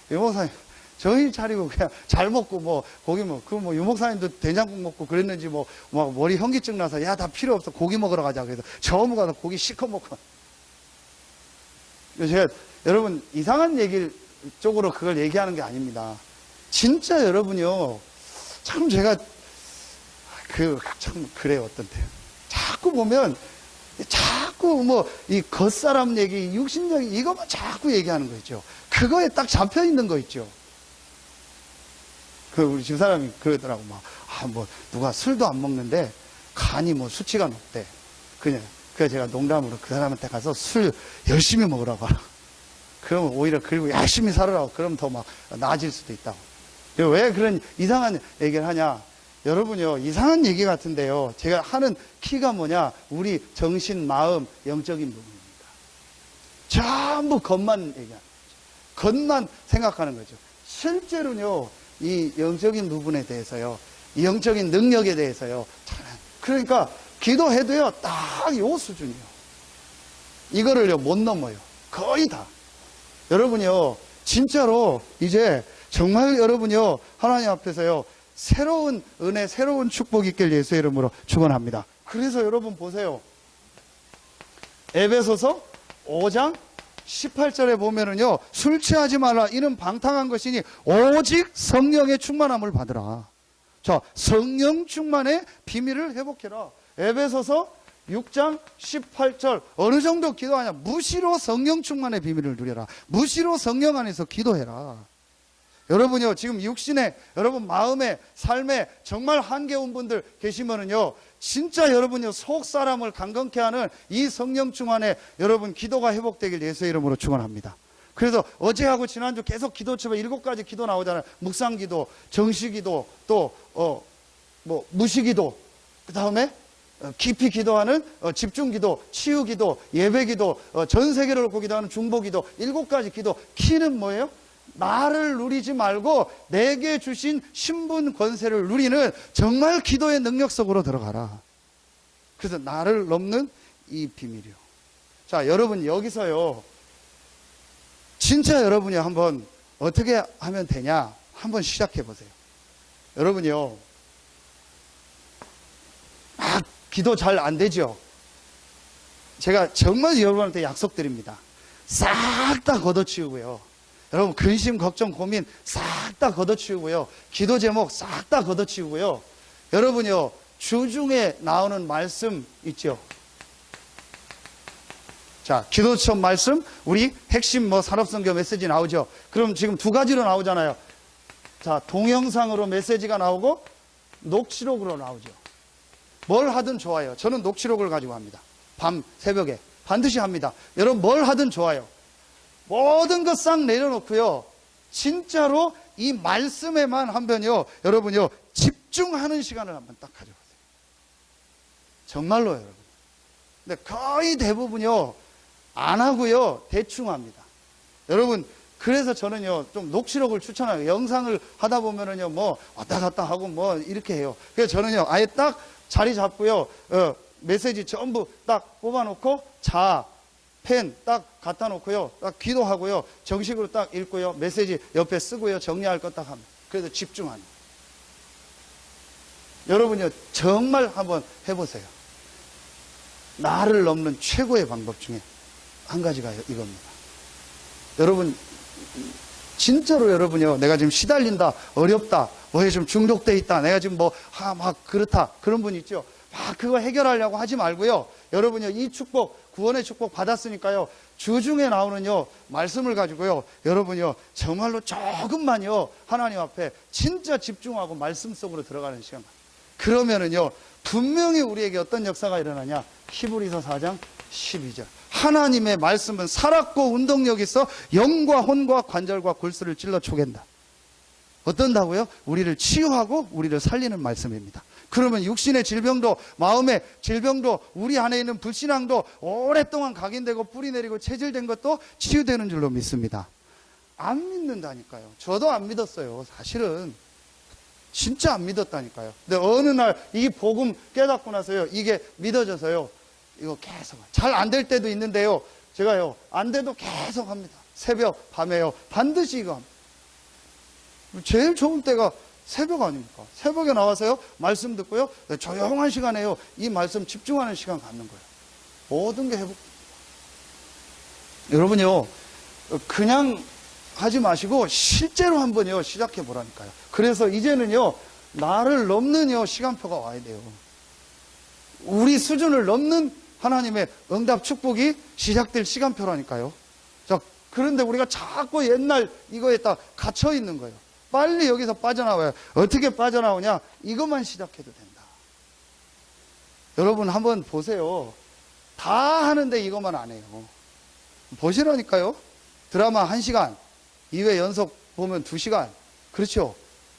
유목사님 정신 차리고 그냥 잘 먹고 뭐 고기 유목사님도 된장국 먹고 그랬는지 막 머리 현기증 나서 야, 다 필요 없어, 고기 먹으러 가자. 그래서 처음 가서 고기 시커 먹고. 제가 여러분 이상한 얘기 쪽으로 그걸 얘기하는 게 아닙니다. 진짜 여러분이요, 참 제가 참 그래요. 어떤 때요, 자꾸 보면 자꾸 뭐 이 겉사람 얘기, 육신적인 이것만 자꾸 얘기하는 거 있죠. 그거에 딱 잡혀 있는 거 있죠. 우리 집사람이 그러더라고. 뭐 누가 술도 안 먹는데 간이 뭐 수치가 높대. 그래서 제가 농담으로 그 사람한테 가서 술 열심히 먹으라고 하라. 그러면 오히려 그리고 열심히 살으라고. 그럼 더 막 나아질 수도 있다고. 왜 그런 이상한 얘기를 하냐? 여러분요, 이상한 얘기 같은데요, 제가 하는 키가 뭐냐? 우리 정신, 마음, 영적인 부분입니다. 전부 겉만 얘기하는 거죠. 겉만 생각하는 거죠. 실제로는요, 이 영적인 부분에 대해서요, 이 영적인 능력에 대해서요, 그러니까 기도해도요, 딱 요 수준이요. 이거를요, 못 넘어요. 거의 다. 여러분요, 진짜로 이제 정말 여러분요, 하나님 앞에서요, 새로운 은혜, 새로운 축복이 있길 예수의 이름으로 축원합니다. 그래서 여러분 보세요. 에베소서 5장 18절에 보면은요, 술 취하지 말라. 이는 방탕한 것이니 오직 성령의 충만함을 받으라. 자, 성령 충만의 비밀을 회복해라. 에베소서 6장 18절. 어느 정도 기도하냐? 무시로 성령 충만의 비밀을 누려라. 무시로 성령 안에서 기도해라. 여러분요, 지금 육신에, 여러분 마음에, 삶에 정말 한계 온 분들 계시면은요, 진짜 여러분요, 속 사람을 강건케 하는 이 성령 충만에 여러분 기도가 회복되길 예수의 이름으로 축원합니다. 그래서 어제하고 지난주 계속 기도처럼 7가지 기도 나오잖아요. 묵상기도, 정시기도, 또 무시기도, 그 다음에 깊이 기도하는 집중기도, 치유기도, 예배기도, 전 세계를 놓고 기도하는 중보기도, 7가지 기도. 키는 뭐예요? 나를 누리지 말고 내게 주신 신분 권세를 누리는 정말 기도의 능력 속으로 들어가라. 그래서 나를 넘는 이 비밀이요. 자, 여러분 여기서요, 진짜 여러분이 한번 어떻게 하면 되냐 한번 시작해 보세요. 여러분이요, 막 기도 잘 안 되죠? 제가 정말 여러분한테 약속드립니다. 싹 다 걷어치우고요, 여러분 근심, 걱정, 고민 싹 다 걷어치우고요, 기도 제목 싹 다 걷어치우고요, 여러분요, 주중에 나오는 말씀 있죠? 자, 기도처럼 말씀, 우리 핵심 산업선교 메시지 나오죠? 그럼 지금 2가지로 나오잖아요. 자, 동영상으로 메시지가 나오고 녹취록으로 나오죠. 뭘 하든 좋아요. 저는 녹취록을 가지고 합니다. 밤 새벽에 반드시 합니다. 여러분 뭘 하든 좋아요. 모든 것 싹 내려놓고요. 진짜로 이 말씀에만 한번요. 여러분요. 집중하는 시간을 한번 딱 가져보세요. 정말로요, 여러분. 근데 거의 대부분요. 안 하고요. 대충 합니다. 여러분 그래서 저는요. 좀 녹취록을 추천해요. 영상을 하다 보면은요. 뭐 왔다 갔다 하고 뭐 이렇게 해요. 그래서 저는요. 아예 딱 자리 잡고요. 메시지 전부 딱 뽑아놓고 펜 딱 갖다 놓고요. 딱 기도하고요. 정식으로 딱 읽고요. 메시지 옆에 쓰고요. 정리할 것 딱 합니다. 그래서 집중하는. 여러분요. 정말 한번 해보세요. 나를 넘는 최고의 방법 중에 한 가지가 이겁니다. 여러분 진짜로 여러분요. 내가 지금 시달린다. 어렵다. 뭐에 좀 중독돼 있다. 내가 지금 막 그렇다. 그런 분 있죠. 막 그거 해결하려고 하지 말고요. 여러분요. 이 축복 구원의 축복 받았으니까요. 주중에 나오는요. 말씀을 가지고요. 여러분요. 정말로 조금만요. 하나님 앞에 진짜 집중하고 말씀 속으로 들어가는 시간. 그러면은요. 분명히 우리에게 어떤 역사가 일어나냐. 히브리서 4장 12절. 하나님의 말씀은 살았고 운동력이 있어 영과 혼과 관절과 골수를 찔러 쪼갠다. 어떤다고요? 우리를 치유하고 우리를 살리는 말씀입니다. 그러면 육신의 질병도 마음의 질병도 우리 안에 있는 불신앙도 오랫동안 각인되고 뿌리 내리고 체질된 것도 치유되는 줄로 믿습니다. 안 믿는다니까요. 저도 안 믿었어요. 사실은 진짜 안 믿었다니까요. 근데 어느 날 이 복음 깨닫고 나서요. 이게 믿어져서요. 이거 계속 잘 안 될 때도 있는데요. 제가요. 안 돼도 계속 합니다. 새벽 밤에요. 반드시 이거 합니다. 제일 좋은 때가 새벽 아닙니까? 새벽에 나와서요. 말씀 듣고요. 조용한 시간에요. 이 말씀 집중하는 시간 갖는 거예요. 모든 게 회복됩니다. 여러분요. 그냥 하지 마시고 실제로 한번요. 시작해 보라니까요. 그래서 이제는요. 나를 넘는 시간표가 와야 돼요. 우리 수준을 넘는 하나님의 응답 축복이 시작될 시간표라니까요. 자, 그런데 우리가 자꾸 옛날 이거에 딱 갇혀 있는 거예요. 빨리 여기서 빠져나와요. 어떻게 빠져나오냐? 이것만 시작해도 된다. 여러분 한번 보세요. 다 하는데 이것만 안 해요. 보시라니까요. 드라마 1시간, 2회 연속 보면 2시간. 그렇죠?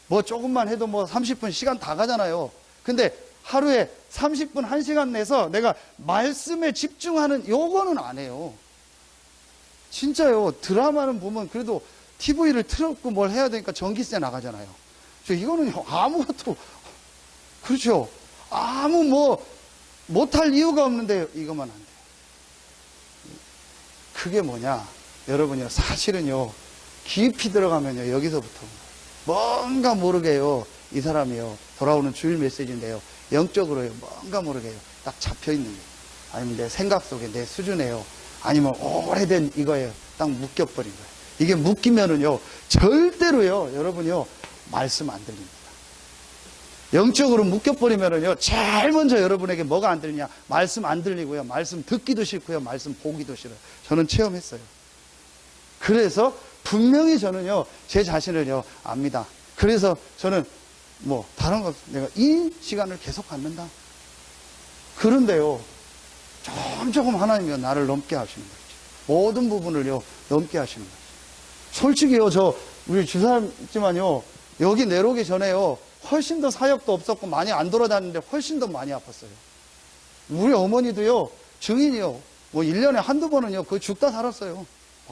뭐 조금만 해도 30분 시간 다 가잖아요. 근데 하루에 30분 1시간 내서 내가 말씀에 집중하는 요거는 안 해요. 진짜요. 드라마는 보면 그래도 TV를 틀었고 뭘 해야 되니까 전기세 나가잖아요. 이거는 아무것도, 그렇죠. 아무 못할 이유가 없는데 이것만 안 돼요. 그게 뭐냐. 여러분요. 사실은요. 깊이 들어가면요. 여기서부터 뭔가 모르게요. 이 사람이요. 돌아오는 주일 메시지인데요. 영적으로요. 뭔가 모르게요. 딱 잡혀 있는 거예요. 아니면 내 생각 속에 내 수준에요. 아니면 오래된 이거예요. 딱 묶여버린 거예요. 이게 묶이면은요, 절대로요, 여러분요, 말씀 안 들립니다. 영적으로 묶여버리면은요, 제일 먼저 여러분에게 뭐가 안 들리냐? 말씀 안 들리고요, 말씀 듣기도 싫고요, 말씀 보기도 싫어요. 저는 체험했어요. 그래서 분명히 저는요, 제 자신을요, 압니다. 그래서 저는 다른 거, 내가 이 시간을 계속 갖는다. 그런데요, 조금 하나님이 나를 넘게 하시는 거죠. 모든 부분을요, 넘게 하시는 거죠. 솔직히요, 우리 주사님지만요, 여기 내려오기 전에요, 훨씬 더 사역도 없었고, 많이 안 돌아다니는데 훨씬 더 많이 아팠어요. 우리 어머니도요, 증인이요, 1년에 한두 번은요, 거의 죽다 살았어요.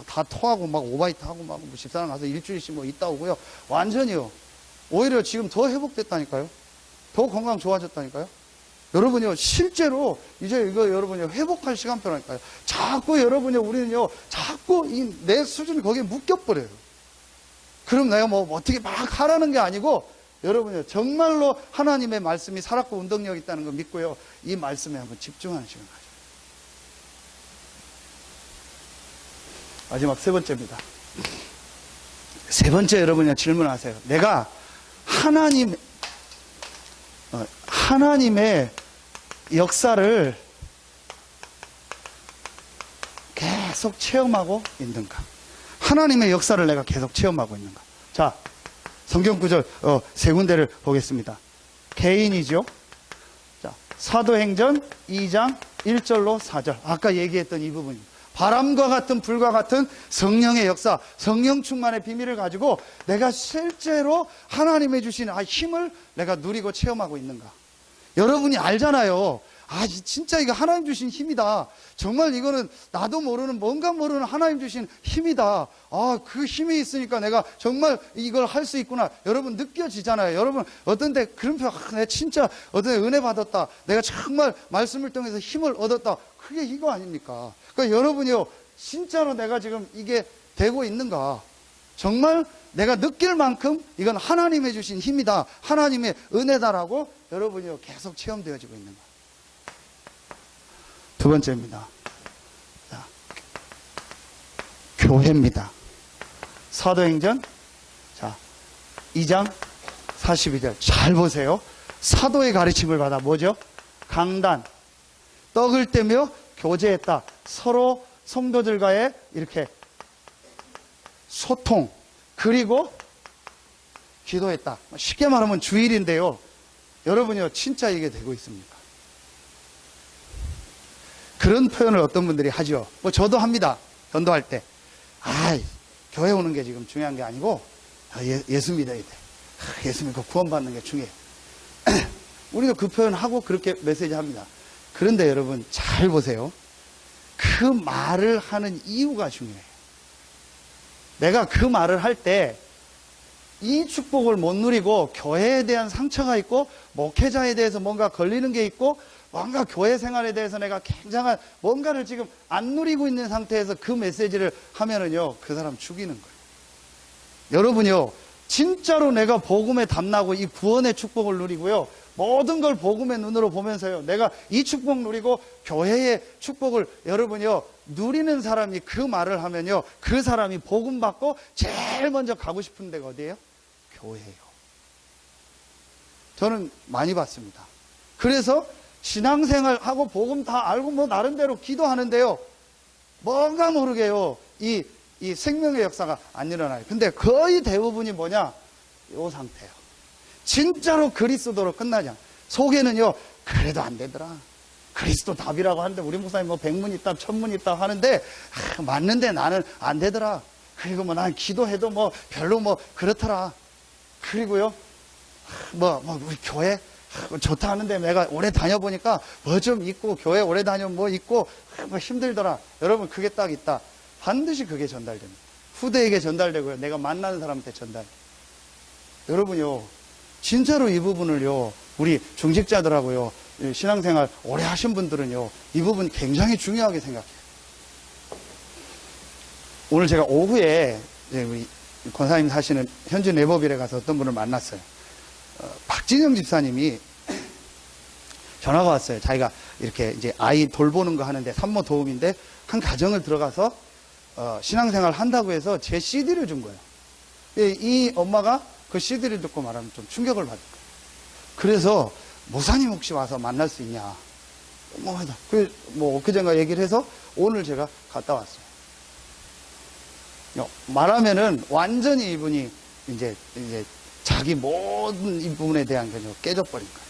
다 토하고, 오바이트 하고, 집사람 가서 일주일씩 있다 오고요. 완전히요. 오히려 지금 더 회복됐다니까요. 더 건강 좋아졌다니까요. 여러분요, 실제로, 이제 이거 여러분요, 회복할 시간표라니까요. 자꾸 여러분요, 우리는요, 자꾸 내 수준이 거기에 묶여버려요. 그럼 내가 어떻게 막 하라는 게 아니고, 여러분요, 정말로 하나님의 말씀이 살았고 운동력이 있다는 거 믿고요, 이 말씀에 한번 집중하는 시간 가져요. 마지막 세 번째입니다. 세 번째 여러분요, 질문하세요. 내가 하나님의 역사를 계속 체험하고 있는가? 하나님의 역사를 내가 계속 체험하고 있는가? 자, 성경 구절 세 군데를 보겠습니다. 개인이죠. 자, 사도행전 2장 1절로 4절. 아까 얘기했던 이 부분입니다. 바람과 같은 불과 같은 성령의 역사, 성령 충만의 비밀을 가지고 내가 실제로 하나님의 주신 힘을 내가 누리고 체험하고 있는가. 여러분이 알잖아요. 진짜 이거 하나님 주신 힘이다. 정말 이거는 나도 모르는 뭔가 모르는 하나님 주신 힘이다. 그 힘이 있으니까 내가 정말 이걸 할 수 있구나. 여러분 느껴지잖아요. 여러분 어떤 때 그런 표, 내가 진짜 어떤 때 은혜 받았다. 내가 정말 말씀을 통해서 힘을 얻었다. 그게 이거 아닙니까? 그러니까 여러분이요, 진짜로 내가 지금 이게 되고 있는가? 정말 내가 느낄 만큼 이건 하나님의 주신 힘이다. 하나님의 은혜다라고 여러분이요, 계속 체험되어지고 있는가? 두 번째입니다. 자, 교회입니다. 사도행전 2장 42절 잘 보세요. 사도의 가르침을 받아 뭐죠? 강단, 떡을 떼며 교제했다. 서로 성도들과의 이렇게 소통, 그리고 기도했다. 쉽게 말하면 주일인데요. 여러분이요, 진짜 이게 되고 있습니까? 그런 표현을 어떤 분들이 하죠. 저도 합니다. 전도할 때. 교회 오는 게 지금 중요한 게 아니고 예수 믿어야 돼. 예수 믿고 구원받는 게 중요해. 우리도 그 표현하고 그렇게 메시지 합니다. 그런데 여러분 잘 보세요. 그 말을 하는 이유가 중요해요. 내가 그 말을 할 때 이 축복을 못 누리고 교회에 대한 상처가 있고 목회자에 대해서 뭔가 걸리는 게 있고 뭔가 교회 생활에 대해서 내가 굉장한 뭔가를 지금 안 누리고 있는 상태에서 그 메시지를 하면은요, 그 사람 죽이는 거예요. 여러분요, 진짜로 내가 복음에 담나고 이 구원의 축복을 누리고요, 모든 걸 복음의 눈으로 보면서요, 내가 이 축복 누리고 교회의 축복을 여러분요, 누리는 사람이 그 말을 하면요, 그 사람이 복음 받고 제일 먼저 가고 싶은 데가 어디예요? 교회예요. 저는 많이 봤습니다. 그래서 신앙생활하고 복음 다 알고 나름대로 기도하는데요, 뭔가 모르게요, 이 생명의 역사가 안 일어나요. 근데 거의 대부분이 뭐냐? 이 상태예요. 진짜로 그리스도로 끝나지 않아. 속에는요, 그래도 안 되더라. 그리스도 답이라고 하는데 우리 목사님 백문이답 천문이답 하는데 맞는데 나는 안 되더라. 그리고 난 기도해도 별로 그렇더라. 그리고요, 우리 교회 좋다 하는데 내가 오래 다녀보니까 좀 있고 교회 오래 다녀면 있고 힘들더라. 여러분 그게 딱 있다. 반드시 그게 전달됩니다. 후대에게 전달되고요, 내가 만나는 사람한테 전달돼요. 여러분요, 진짜로 이 부분을요, 우리 중직자들하고요, 신앙생활 오래 하신 분들은요, 이 부분 굉장히 중요하게 생각해요. 오늘 제가 오후에 우리 권사님 사시는 현주 네버빌에 가서 어떤 분을 만났어요. 박진영 집사님이 전화가 왔어요. 자기가 이렇게 이제 아이 돌보는 거 하는데 산모 도움인데 한 가정을 들어가서 신앙생활 한다고 해서 제 CD를 준 거예요. 이 엄마가 그 CD를 듣고 말하면 좀 충격을 받을 거예요. 그래서 목사님 혹시 와서 만날 수 있냐? 엊그젠가 얘기를 해서 오늘 제가 갔다 왔어요. 말하면은 완전히 이분이 이제 자기 모든 이 부분에 대한 게 깨져버린 거예요.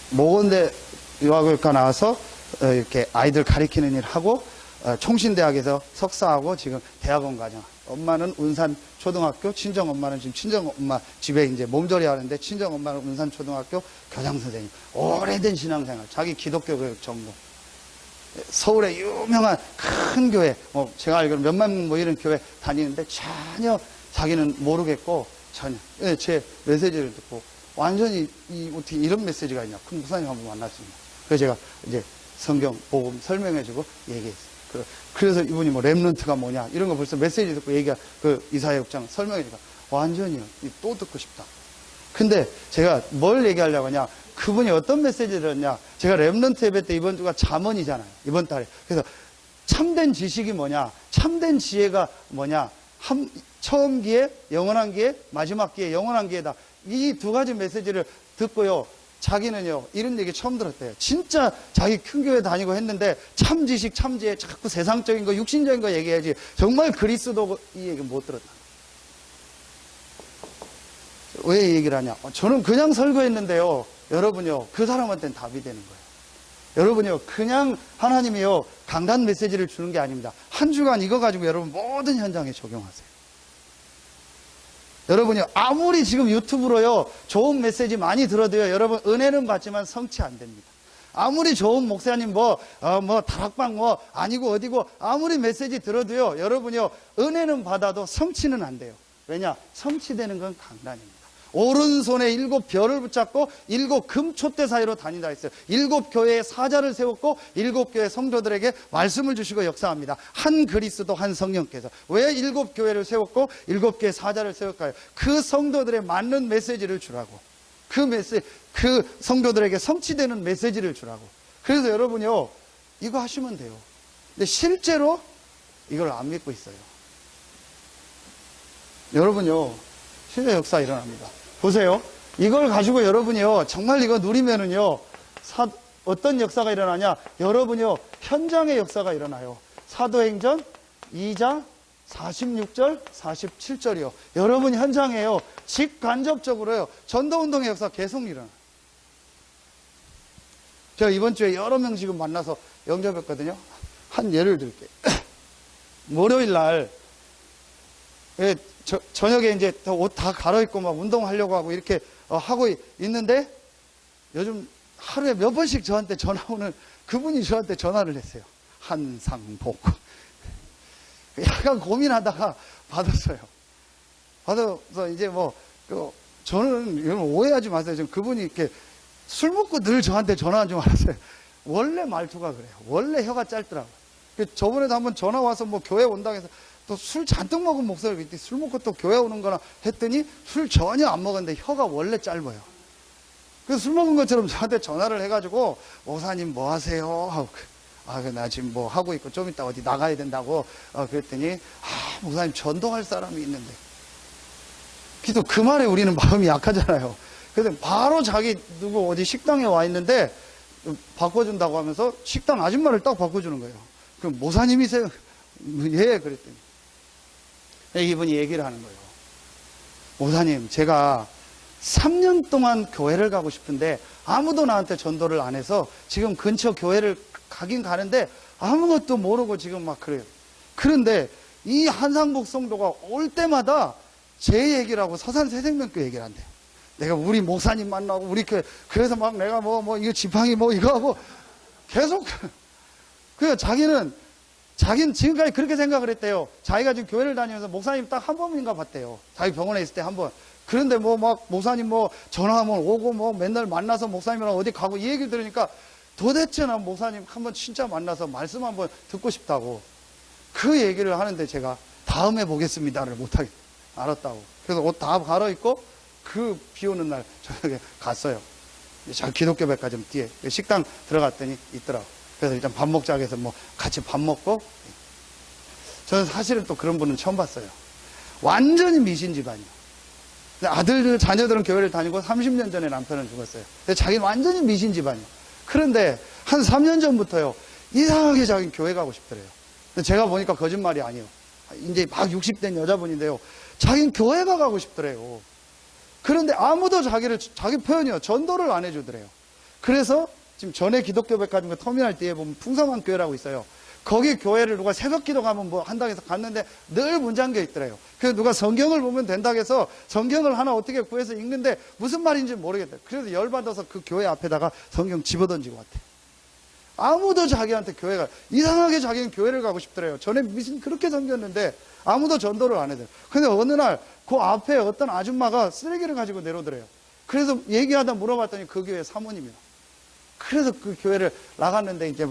모건대 유아교육과 나와서 이렇게 아이들 가리키는 일 하고 총신대학에서 석사하고 지금 대학원 과정. 엄마는 운산 초등학교, 친정 엄마는 지금 친정 엄마 집에 이제 몸조리 하는데 친정 엄마는 운산 초등학교 교장 선생님. 오래된 신앙생활, 자기 기독교 교육 전공. 서울의 유명한 큰 교회, 제가 알기로 몇만 이런 교회 다니는데 전혀 자기는 모르겠고 전혀 제 메시지를 듣고 완전히 어떻게 이런 메시지가 있냐. 큰 목사님 한번 만났습니다. 그래서 제가 이제 성경 복음 설명해주고 얘기했어요. 그래서 이분이 렘넌트가 뭐냐 이런 거 벌써 메시지 듣고 이사야 6장 설명해주니까 완전히 또 듣고 싶다. 근데 제가 뭘 얘기하려고 하냐, 그분이 어떤 메시지를 했냐, 제가 렘넌트 예배 때 이번 주가 잠언이잖아요, 이번 달에. 그래서 참된 지식이 뭐냐, 참된 지혜가 뭐냐, 처음 기회, 영원한 기회, 마지막 기회, 영원한 기회다. 이 두 가지 메시지를 듣고요, 자기는요, 이런 얘기 처음 들었대요. 진짜 자기 큰 교회 다니고 했는데 참 지식, 참 지혜, 자꾸 세상적인 거, 육신적인 거 얘기해야지 정말 그리스도 이 얘기 못 들었다. 왜 이 얘기를 하냐? 저는 그냥 설교했는데요. 여러분요, 그 사람한테는 답이 되는 거예요. 여러분요, 그냥 하나님이요, 강단 메시지를 주는 게 아닙니다. 한 주간 이거 가지고 여러분 모든 현장에 적용하세요. 여러분요, 아무리 지금 유튜브로요, 좋은 메시지 많이 들어도요, 여러분, 은혜는 받지만 성취 안 됩니다. 아무리 좋은 목사님 다락방 아니고 어디고, 아무리 메시지 들어도요, 여러분요, 은혜는 받아도 성취는 안 돼요. 왜냐? 성취되는 건 강단입니다. 오른손에 7 별을 붙잡고 7 금촛대 사이로 다닌다 했어요. 7 교회의 사자를 세웠고 7 교회 성도들에게 말씀을 주시고 역사합니다. 한 그리스도 한 성령께서. 왜 7 교회를 세웠고 7 교회 사자를 세울까요? 그 성도들에 맞는 메시지를 주라고. 그 성도들에게 성취되는 메시지를 주라고. 그래서 여러분요, 이거 하시면 돼요. 근데 실제로 이걸 안 믿고 있어요. 여러분요, 실제 역사 일어납니다. 보세요. 이걸 가지고 여러분이요, 정말 이거 누리면은요, 어떤 역사가 일어나냐? 여러분이요, 현장의 역사가 일어나요. 사도행전 2장 46절, 47절이요. 여러분 현장에요, 직간접적으로요, 전도운동의 역사 계속 일어나요. 제가 이번 주에 여러 명 지금 만나서 영접했거든요. 한 예를 들게요. 월요일 날, 저녁에 이제 옷 다 갈아입고 막 운동하려고 하고 이렇게 하고 있는데, 요즘 하루에 몇 번씩 저한테 전화 오는 그분이 저한테 전화를 했어요. 한상복. 약간 고민하다가 받았어요. 받아서 이제 저는 여러분 오해하지 마세요. 지금 그분이 이렇게 술 먹고 늘 저한테 전화한 줄 알았어요. 원래 말투가 그래요. 원래 혀가 짧더라고요. 저번에도 한번 전화 와서 교회 온다고 해서 또 술 잔뜩 먹은 목소리를 그때 술 먹고 또 교회 오는 거나 했더니 술 전혀 안 먹었는데 혀가 원래 짧아요. 그래서 술 먹은 것처럼 저한테 전화를 해가지고, 목사님 뭐 하세요? 하고, 나 지금 뭐 하고 있고 좀 이따 어디 나가야 된다고. 그랬더니, 목사님 전도할 사람이 있는데. 그래도 그 말에 우리는 마음이 약하잖아요. 그래서 바로 자기 누구 어디 식당에 와 있는데 바꿔준다고 하면서 식당 아줌마를 딱 바꿔주는 거예요. 그럼 목사님이세요? 예, 그랬더니. 이분이 얘기를 하는 거예요. 목사님, 제가 3년 동안 교회를 가고 싶은데 아무도 나한테 전도를 안 해서 지금 근처 교회를 가긴 가는데 아무것도 모르고 지금 막 그래요. 그런데 이 한상복 성도가 올 때마다 제 얘기를 하고 서산새생명교 얘기를 한대요. 내가 우리 목사님 만나고 우리 교회, 그래서 막 내가 이거 지팡이 이거 하고 계속. 그래서 자기는 지금까지 그렇게 생각을 했대요. 자기가 지금 교회를 다니면서 목사님 딱 한 번인가 봤대요. 자기 병원에 있을 때 한 번. 그런데 목사님 전화하면 오고 맨날 만나서 목사님이랑 어디 가고 이 얘기를 들으니까 도대체 난 목사님 한번 진짜 만나서 말씀 한번 듣고 싶다고. 그 얘기를 하는데 제가 다음에 보겠습니다를 못하겠 알았다고. 그래서 옷 다 갈아입고 그 비 오는 날 저녁에 갔어요. 기독교 백화점 뒤에 식당 들어갔더니 있더라고. 그래서 일단 밥 먹자고 해서 같이 밥 먹고. 저는 사실은 또 그런 분은 처음 봤어요. 완전히 미신 집안이요. 아들들, 자녀들은 교회를 다니고 30년 전에 남편은 죽었어요. 근데 자기는 완전히 미신 집안이요. 그런데 한 3년 전부터요, 이상하게 자기는 교회 가고 싶더래요. 근데 제가 보니까 거짓말이 아니에요. 이제 막 60된 여자분인데요, 자기는 교회가 가고 싶더래요. 그런데 아무도 자기 표현이요, 전도를 안 해주더래요. 그래서 지금 전에 기독교 백화점 터미널 뒤에 보면 풍성한 교회라고 있어요. 거기 교회를 누가 새벽 기도 가면 한다고 해서 갔는데 늘 문 잠겨 있더래요. 그래서 누가 성경을 보면 된다고 해서 성경을 하나 어떻게 구해서 읽는데 무슨 말인지 모르겠대요. 그래서 열받아서 그 교회 앞에다가 성경 집어던지고 왔대요. 아무도 자기한테 이상하게 자기는 교회를 가고 싶더래요. 전에 미신 그렇게 섬겼는데 아무도 전도를 안 해요. 근데 어느 날 그 앞에 어떤 아줌마가 쓰레기를 가지고 내려오더래요. 그래서 얘기하다 물어봤더니 그 교회 사모님이요. 그래서 그 교회를 나갔는데 이제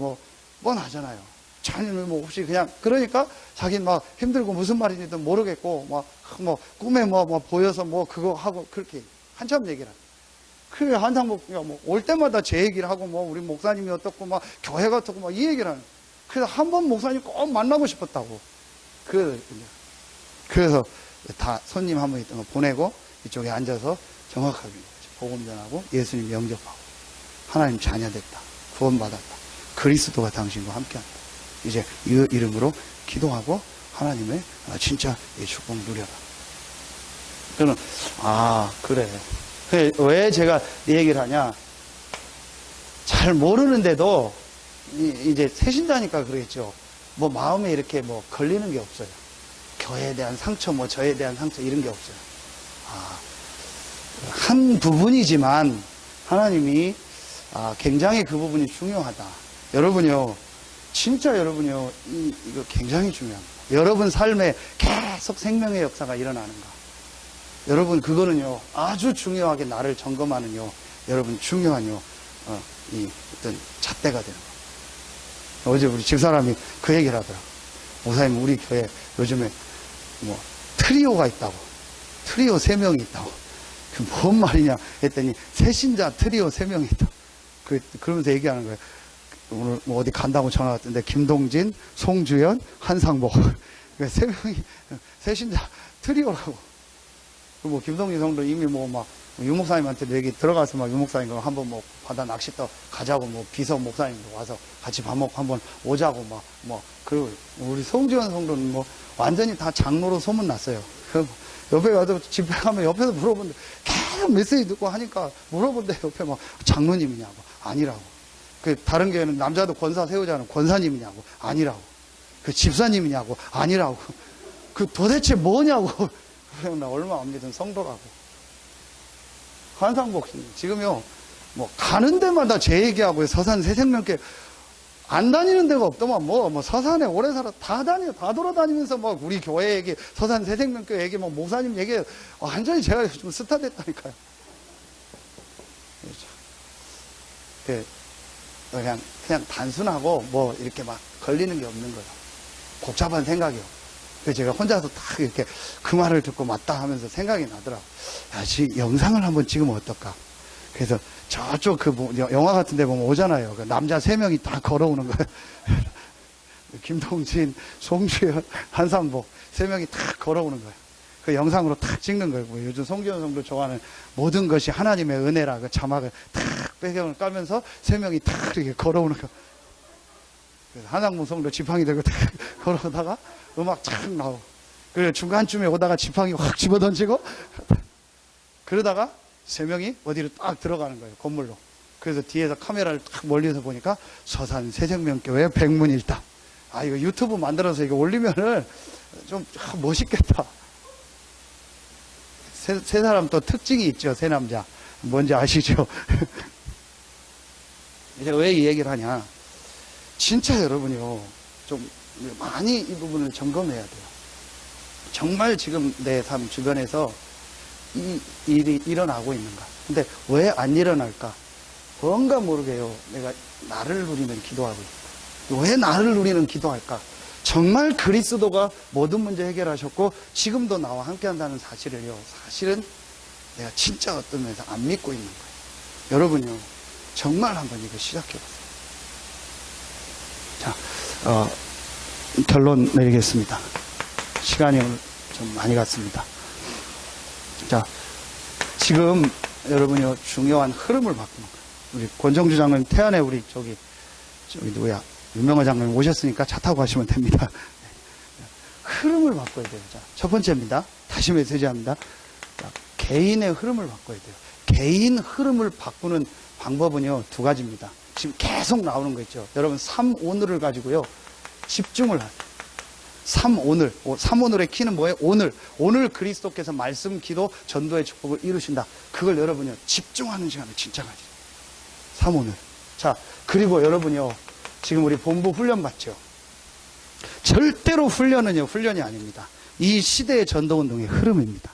뻔하잖아요. 전혀 없이 그냥, 그러니까 자기는 힘들고 무슨 말인지도 모르겠고 꿈에 보여서 그거 하고 그렇게 한참 얘기를 하고. 그래, 한상복 올 때마다 제 얘기를 하고 우리 목사님이 어떻고 교회가 어떻고 이 얘기를 하는. 그래서 한 번 목사님 꼭 만나고 싶었다고. 그래서 다 손님 한 번 있던 거 보내고 이쪽에 앉아서 정확하게 복음 전하고 예수님 영접하고 하나님 자녀 됐다. 구원받았다. 그리스도가 당신과 함께한다. 이제 이 이름으로 기도하고 하나님의 진짜 이 축복 누려라. 저는, 그래. 왜 제가 이 얘기를 하냐. 잘 모르는데도, 이제 새신자니까 그러겠죠. 뭐 마음에 이렇게 뭐 걸리는 게 없어요. 교회에 대한 상처, 뭐 저에 대한 상처, 이런 게 없어요. 한 부분이지만, 하나님이, 굉장히 그 부분이 중요하다. 여러분요, 진짜 여러분요, 이거 굉장히 중요합니다. 여러분 삶에 계속 생명의 역사가 일어나는가. 여러분, 그거는요, 아주 중요하게 나를 점검하는요, 여러분, 중요한요, 이 어떤 잣대가 되는 거예요. 어제 우리 집사람이 그 얘기를 하더라고요. 목사님, 우리 교회 요즘에 뭐, 트리오가 있다고. 트리오 3명이 있다고. 그 뭔 말이냐 했더니, 새신자 트리오 3명이 있다고. 그러면서 얘기하는 거예요. 오늘 뭐 어디 간다고 전화 왔던데, 김동진, 송주연, 한상복. 그러니까 3명이, 새신자 트리오라고. 뭐, 김동진 성도 이미 뭐 막, 유목사님한테도 얘기 들어가서 막 유목사님 거 한번 뭐 바다 낚시터 가자고 뭐 비서 목사님도 와서 같이 밥 먹고 한번 오자고 그리고 우리 송지원 성도는 뭐 완전히 다 장로로 소문났어요. 옆에 가서 집회 가면 옆에서 물어본대. 계속 메시지 듣고 하니까 물어본대. 옆에 막 장로님이냐고. 아니라고. 그 다른 교회는 남자도 권사 세우자는 권사님이냐고. 아니라고. 그 집사님이냐고. 아니라고. 그 도대체 뭐냐고. 나 얼마 안 믿은 성도라고. 한상복 지금요, 뭐, 가는 데마다 제 얘기하고요. 서산 새생명교회 안 다니는 데가 없더만, 뭐, 서산에 오래 살아, 다 돌아다니면서 뭐, 우리 교회 얘기, 서산 새생명교회 얘기, 뭐, 목사님 얘기, 완전히 제가 좀 스타 됐다니까요. 그냥 단순하고, 뭐, 이렇게 막 걸리는 게 없는 거예요. 복잡한 생각이요. 그래서 제가 혼자서 딱 이렇게 그 말을 듣고 맞다 하면서 생각이 나더라고. 야, 영상을 한번 찍으면 어떨까? 그래서 저쪽 영화 같은 데 보면 오잖아요. 그 남자 3명이 다 걸어오는 거예요. 김동진, 송주현, 한상복 3명이 다 걸어오는 거예요. 그 영상으로 탁 찍는 거예요. 뭐 요즘 송지현 성도 좋아하는 모든 것이 하나님의 은혜라 그 자막을 탁 배경을 까면서 3명이 탁 이렇게 걸어오는 거예요. 그래서 한상복 성도 지팡이 들고 탁 걸어오다가 음악 착 나오고, 그리고 중간쯤에 오다가 지팡이 확 집어던지고, 그러다가 3명이 어디로 딱 들어가는 거예요, 건물로. 그래서 뒤에서 카메라를 딱 멀리서 보니까 서산 새생명교회 백문일답. 이거 유튜브 만들어서 이거 올리면은 좀 멋있겠다. 세 사람 또 특징이 있죠, 세 남자. 뭔지 아시죠? 이제 왜 이 얘기를 하냐. 진짜 여러분이요, 좀 많이 이 부분을 점검해야 돼요. 정말 지금 내 삶 주변에서 이 일이 일어나고 있는가. 근데 왜 안 일어날까? 뭔가 모르게요. 내가 나를 누리는 기도하고 있다. 왜 나를 누리는 기도할까? 정말 그리스도가 모든 문제 해결하셨고 지금도 나와 함께 한다는 사실을요. 사실은 내가 진짜 어떤 면에서 안 믿고 있는 거예요. 여러분요. 정말 한번 이거 시작해보세요. 자, 결론 내리겠습니다. 시간이 오늘 좀 많이 갔습니다. 자, 지금 여러분이 중요한 흐름을 바꾸는 거예요. 우리 권정주 장로님 태안에 우리 저기 누구야? 유명한 장로님 오셨으니까 차 타고 가시면 됩니다. 흐름을 바꿔야 돼요. 자, 첫 번째입니다. 다시 메시지합니다. 자, 개인의 흐름을 바꿔야 돼요. 개인 흐름을 바꾸는 방법은요, 2가지입니다. 지금 계속 나오는 거 있죠. 여러분, 3오늘을 가지고요, 집중을 하세요. 3오늘. 3오늘의 키는 뭐예요? 오늘 그리스도께서 말씀, 기도, 전도의 축복을 이루신다. 그걸 여러분요, 집중하는 시간을 진짜 가지죠. 3오늘. 자, 그리고 여러분요, 지금 우리 본부 훈련 받죠? 절대로 훈련은요, 훈련이 아닙니다. 이 시대의 전도운동의 흐름입니다.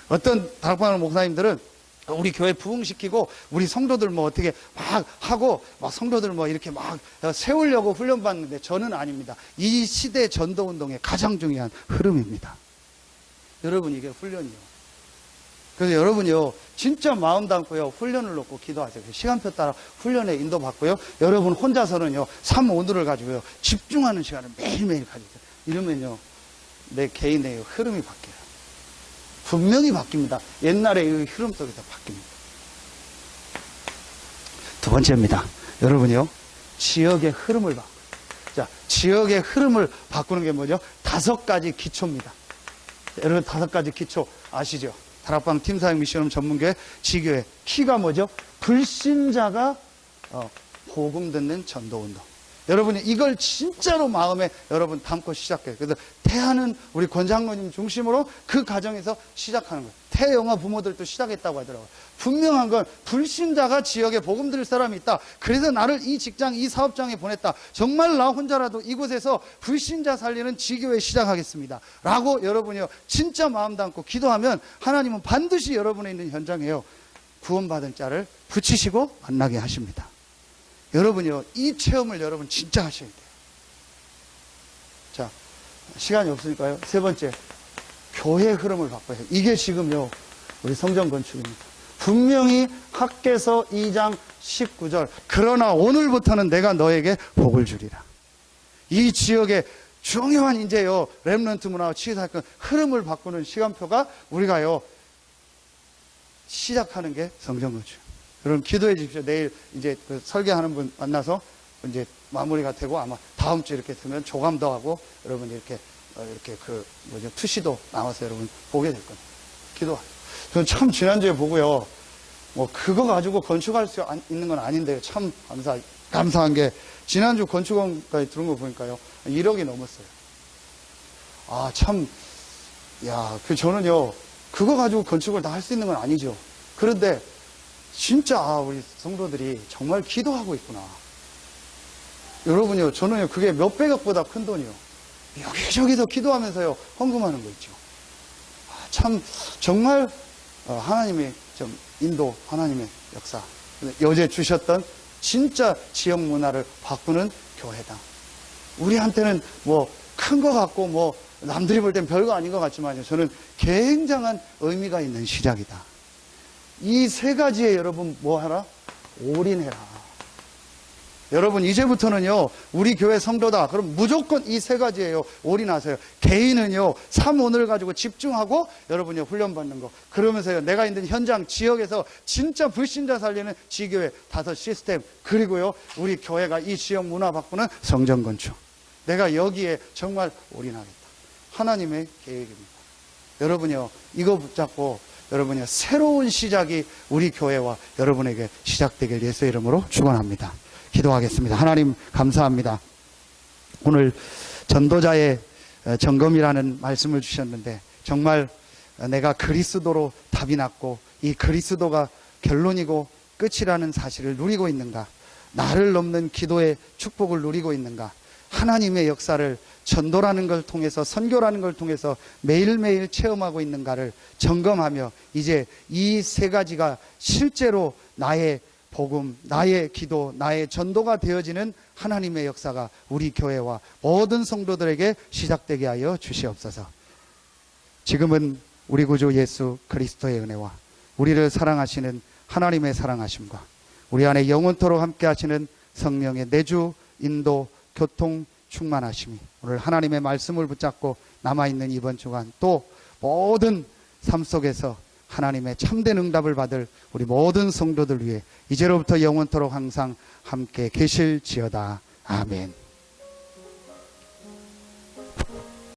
어떤 다락방을 목사님들은 우리 교회 부흥시키고 우리 성도들 뭐 어떻게 막 하고 막 성도들 뭐 이렇게 막 세우려고 훈련받는데 저는 아닙니다. 이 시대 전도운동의 가장 중요한 흐름입니다. 여러분, 이게 훈련이요. 그래서 여러분이요, 진짜 마음 담고요, 훈련을 놓고 기도하세요. 시간표 따라 훈련에 인도받고요. 여러분 혼자서는요, 3오늘을 가지고요, 집중하는 시간을 매일매일 가지세요. 이러면요, 내 개인의 흐름이 바뀌어요. 분명히 바뀝니다. 옛날의 이 흐름 속에서 바뀝니다. 2번째입니다. 여러분이요, 지역의 흐름을 바꿔요. 자, 지역의 흐름을 바꾸는 게 뭐죠? 5가지 기초입니다. 여러분, 5가지 기초 아시죠? 다락방 팀사역 미션홈 전문교회 지교회 키가 뭐죠? 불신자가 복음 듣는 전도운동. 여러분이 이걸 진짜로 마음에 여러분 담고 시작해요. 그래서 태하는 우리 권장로님 중심으로 그 과정에서 시작하는 거예요. 태영아 부모들도 시작했다고 하더라고요. 분명한 건 불신자가 지역에 복음 들을 사람이 있다. 그래서 나를 이 직장, 이 사업장에 보냈다. 정말 나 혼자라도 이곳에서 불신자 살리는 지교회 시작하겠습니다. 라고 여러분이요, 진짜 마음 담고 기도하면 하나님은 반드시 여러분에 있는 현장에요, 구원받은 자를 붙이시고 만나게 하십니다. 여러분이요, 이 체험을 여러분 진짜 하셔야 돼요. 자, 시간이 없으니까요. 세 번째, 교회 흐름을 바꿔야 해요. 이게 지금요, 우리 성전 건축입니다. 분명히 학개서 2장 19절. 그러나 오늘부터는 내가 너에게 복을 주리라. 이 지역의 중요한 이제요, 렘넌트 문화와 치유사건 흐름을 바꾸는 시간표가 우리가요, 시작하는 게 성전 건축. 여러분 기도해 주십시오. 내일 이제 그 설계하는 분 만나서 이제 마무리가 되고 아마 다음 주 이렇게 되면 조감도 하고 여러분 이렇게 그 뭐죠, 투시도 나와서 여러분 보게 될 겁니다. 기도하세요. 저는 참 지난주에 보고요, 뭐 그거 가지고 건축할 수 있는 건 아닌데 참 감사한 게 지난주 건축원까지 들은 거 보니까요 1억이 넘었어요. 아 참, 야, 저는요 그거 가지고 건축을 다 할 수 있는 건 아니죠. 그런데 진짜 우리 성도들이 정말 기도하고 있구나. 여러분요, 저는요 그게 몇백억보다 큰 돈이요, 여기저기서 기도하면서요 헌금하는 거 있죠. 참 정말 하나님의 좀 인도, 하나님의 역사, 여제 주셨던 진짜 지역 문화를 바꾸는 교회다. 우리한테는 뭐 큰 거 같고 뭐 남들이 볼 땐 별거 아닌 것 같지만요, 저는 굉장한 의미가 있는 시작이다. 이 세 가지에 여러분 뭐 하라? 올인해라. 여러분 이제부터는요, 우리 교회 성도다 그럼 무조건 이 세 가지예요, 올인하세요. 개인은요 3오늘 가지고 집중하고 여러분이 훈련받는 거, 그러면서요 내가 있는 현장 지역에서 진짜 불신자 살리는 지교회 5 시스템, 그리고요 우리 교회가 이 지역 문화 바꾸는 성전 건축, 내가 여기에 정말 올인하겠다. 하나님의 계획입니다. 여러분이요 이거 붙잡고 여러분이요 새로운 시작이 우리 교회와 여러분에게 시작되길 예수의 이름으로 축원합니다. 기도하겠습니다. 하나님 감사합니다. 오늘 전도자의 점검이라는 말씀을 주셨는데 정말 내가 그리스도로 답이 났고 이 그리스도가 결론이고 끝이라는 사실을 누리고 있는가, 나를 넘는 기도의 축복을 누리고 있는가, 하나님의 역사를 전도라는 걸 통해서, 선교라는 걸 통해서 매일매일 체험하고 있는가를 점검하며 이제 이 세 가지가 실제로 나의 복음, 나의 기도, 나의 전도가 되어지는 하나님의 역사가 우리 교회와 모든 성도들에게 시작되게 하여 주시옵소서. 지금은 우리 구주 예수 그리스도의 은혜와 우리를 사랑하시는 하나님의 사랑하심과 우리 안에 영원토록 함께 하시는 성령의 내주, 인도, 교통, 충만하심이 오늘 하나님의 말씀을 붙잡고 남아있는 이번 주간 또 모든 삶 속에서 하나님의 참된 응답을 받을 우리 모든 성도들 위해 이제로부터 영원토록 항상 함께 계실지어다. 아멘.